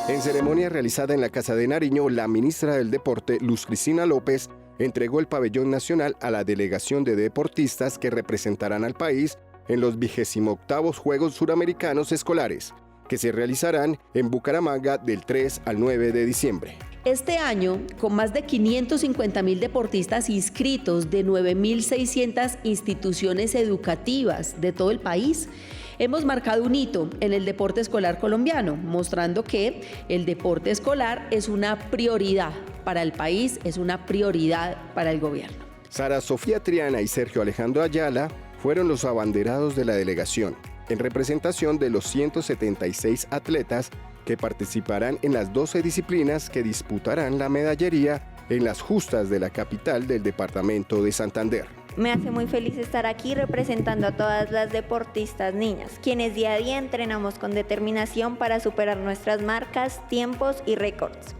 En ceremonia realizada en la Casa de Nariño, la ministra del Deporte, Luz Cristina López, entregó el pabellón nacional a la delegación de deportistas que representarán al país en los 28º Juegos Suramericanos Escolares, que se realizarán en Bucaramanga del 3 al 9 de diciembre. Este año, con más de 550.000 deportistas inscritos de 9.600 instituciones educativas de todo el país, hemos marcado un hito en el deporte escolar colombiano, mostrando que el deporte escolar es una prioridad para el país, es una prioridad para el gobierno. Sara Sofía Triana y Sergio Alejandro Ayala fueron los abanderados de la delegación, en representación de los 176 atletas que participarán en las 12 disciplinas que disputarán la medallería en las justas de la capital del departamento de Santander. Me hace muy feliz estar aquí representando a todas las deportistas niñas, quienes día a día entrenamos con determinación para superar nuestras marcas, tiempos y récords.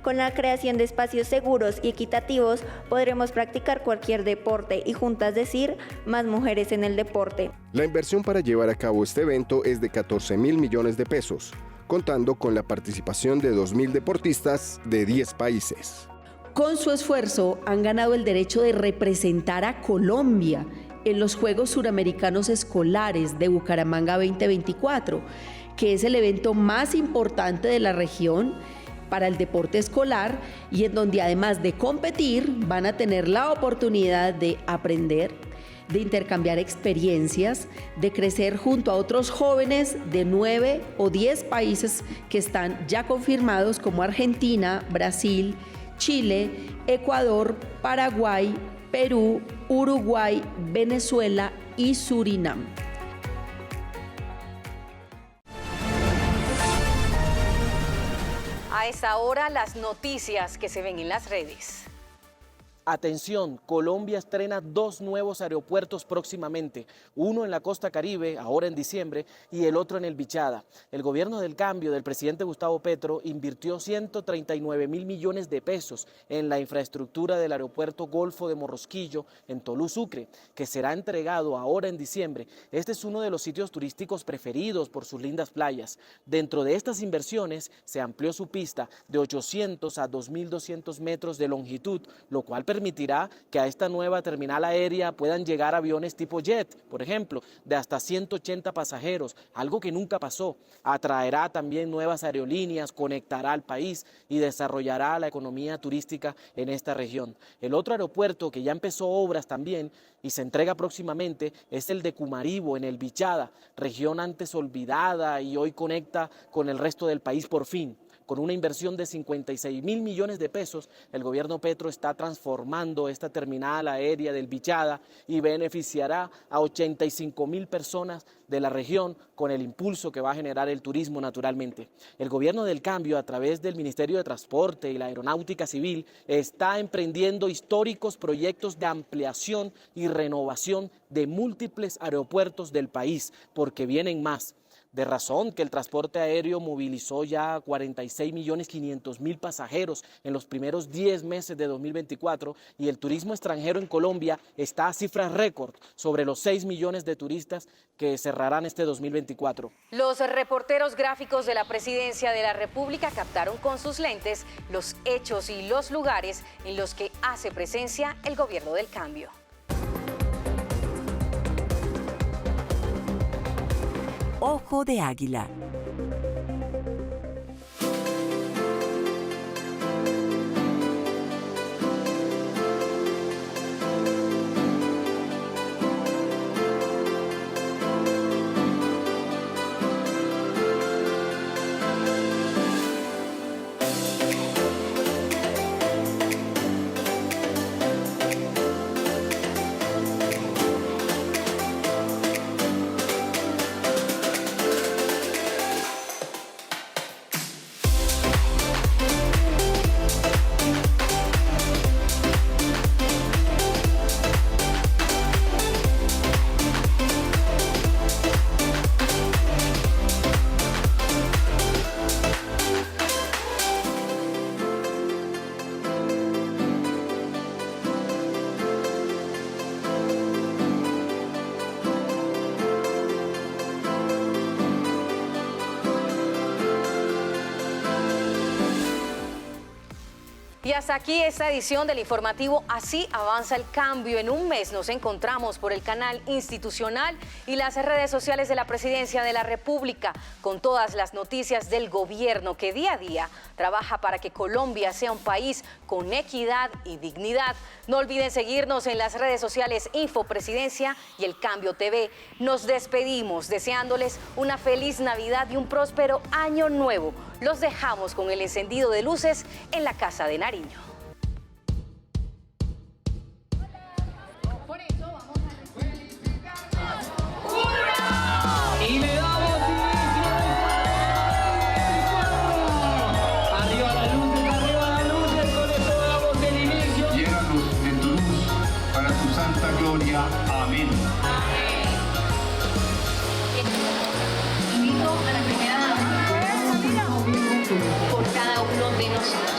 Con la creación de espacios seguros y equitativos podremos practicar cualquier deporte y juntas decir más mujeres en el deporte. La inversión para llevar a cabo este evento es de 14.000 millones de pesos, contando con la participación de 2.000 deportistas de 10 países. Con su esfuerzo han ganado el derecho de representar a Colombia en los Juegos Suramericanos Escolares de Bucaramanga 2024, que es el evento más importante de la región para el deporte escolar y en donde además de competir van a tener la oportunidad de aprender, de intercambiar experiencias, de crecer junto a otros jóvenes de 9 o 10 países que están ya confirmados como Argentina, Brasil, Chile, Ecuador, Paraguay, Perú, Uruguay, Venezuela y Surinam. A esta hora, las noticias que se ven en las redes. Atención, Colombia estrena 2 nuevos aeropuertos próximamente, uno en la costa Caribe, ahora en diciembre, y el otro en el Bichada. El gobierno del cambio del presidente Gustavo Petro invirtió 139.000 millones de pesos en la infraestructura del aeropuerto Golfo de Morrosquillo en Tolú, Sucre, que será entregado ahora en diciembre. Este es uno de los sitios turísticos preferidos por sus lindas playas. Dentro de estas inversiones se amplió su pista de 800 a 2.200 metros de longitud, lo cual permitirá que a esta nueva terminal aérea puedan llegar aviones tipo jet, por ejemplo, de hasta 180 pasajeros, algo que nunca pasó. Atraerá también nuevas aerolíneas, conectará al país y desarrollará la economía turística en esta región. El otro aeropuerto que ya empezó obras también y se entrega próximamente es el de Cumaribo, en el Bichada, región antes olvidada y hoy conecta con el resto del país por fin. Con una inversión de 56.000 millones de pesos, el gobierno Petro está transformando esta terminal aérea del Bichada y beneficiará a 85.000 personas de la región con el impulso que va a generar el turismo naturalmente. El gobierno del cambio, a través del Ministerio de Transporte y la Aeronáutica Civil, está emprendiendo históricos proyectos de ampliación y renovación de múltiples aeropuertos del país, porque vienen más. De razón que el transporte aéreo movilizó ya 46.500.000 pasajeros en los primeros 10 meses de 2024 y el turismo extranjero en Colombia está a cifras récord sobre los 6 millones de turistas que cerrarán este 2024. Los reporteros gráficos de la Presidencia de la República captaron con sus lentes los hechos y los lugares en los que hace presencia el Gobierno del Cambio. Ojo de Águila. Y hasta aquí esta edición del informativo Así avanza el cambio. En un mes nos encontramos por el canal institucional y las redes sociales de la Presidencia de la República con todas las noticias del gobierno que día a día trabaja para que Colombia sea un país con equidad y dignidad. No olviden seguirnos en las redes sociales Infopresidencia y El Cambio TV. Nos despedimos deseándoles una feliz Navidad y un próspero año nuevo. Los dejamos con el encendido de luces en la Casa de Nariño. Y le damos inicio. Arriba las luces, con esto damos el inicio. Llénanos de tu luz para tu santa gloria. Amén. Invito a la primera dama por cada uno de nosotros.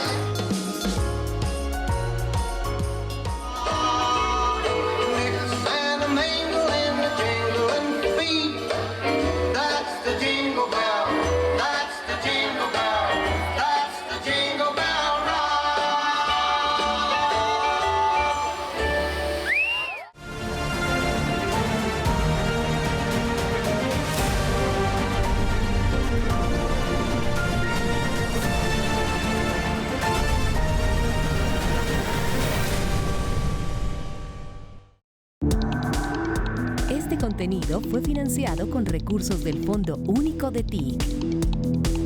Este contenido fue financiado con recursos del Fondo Único de TIC.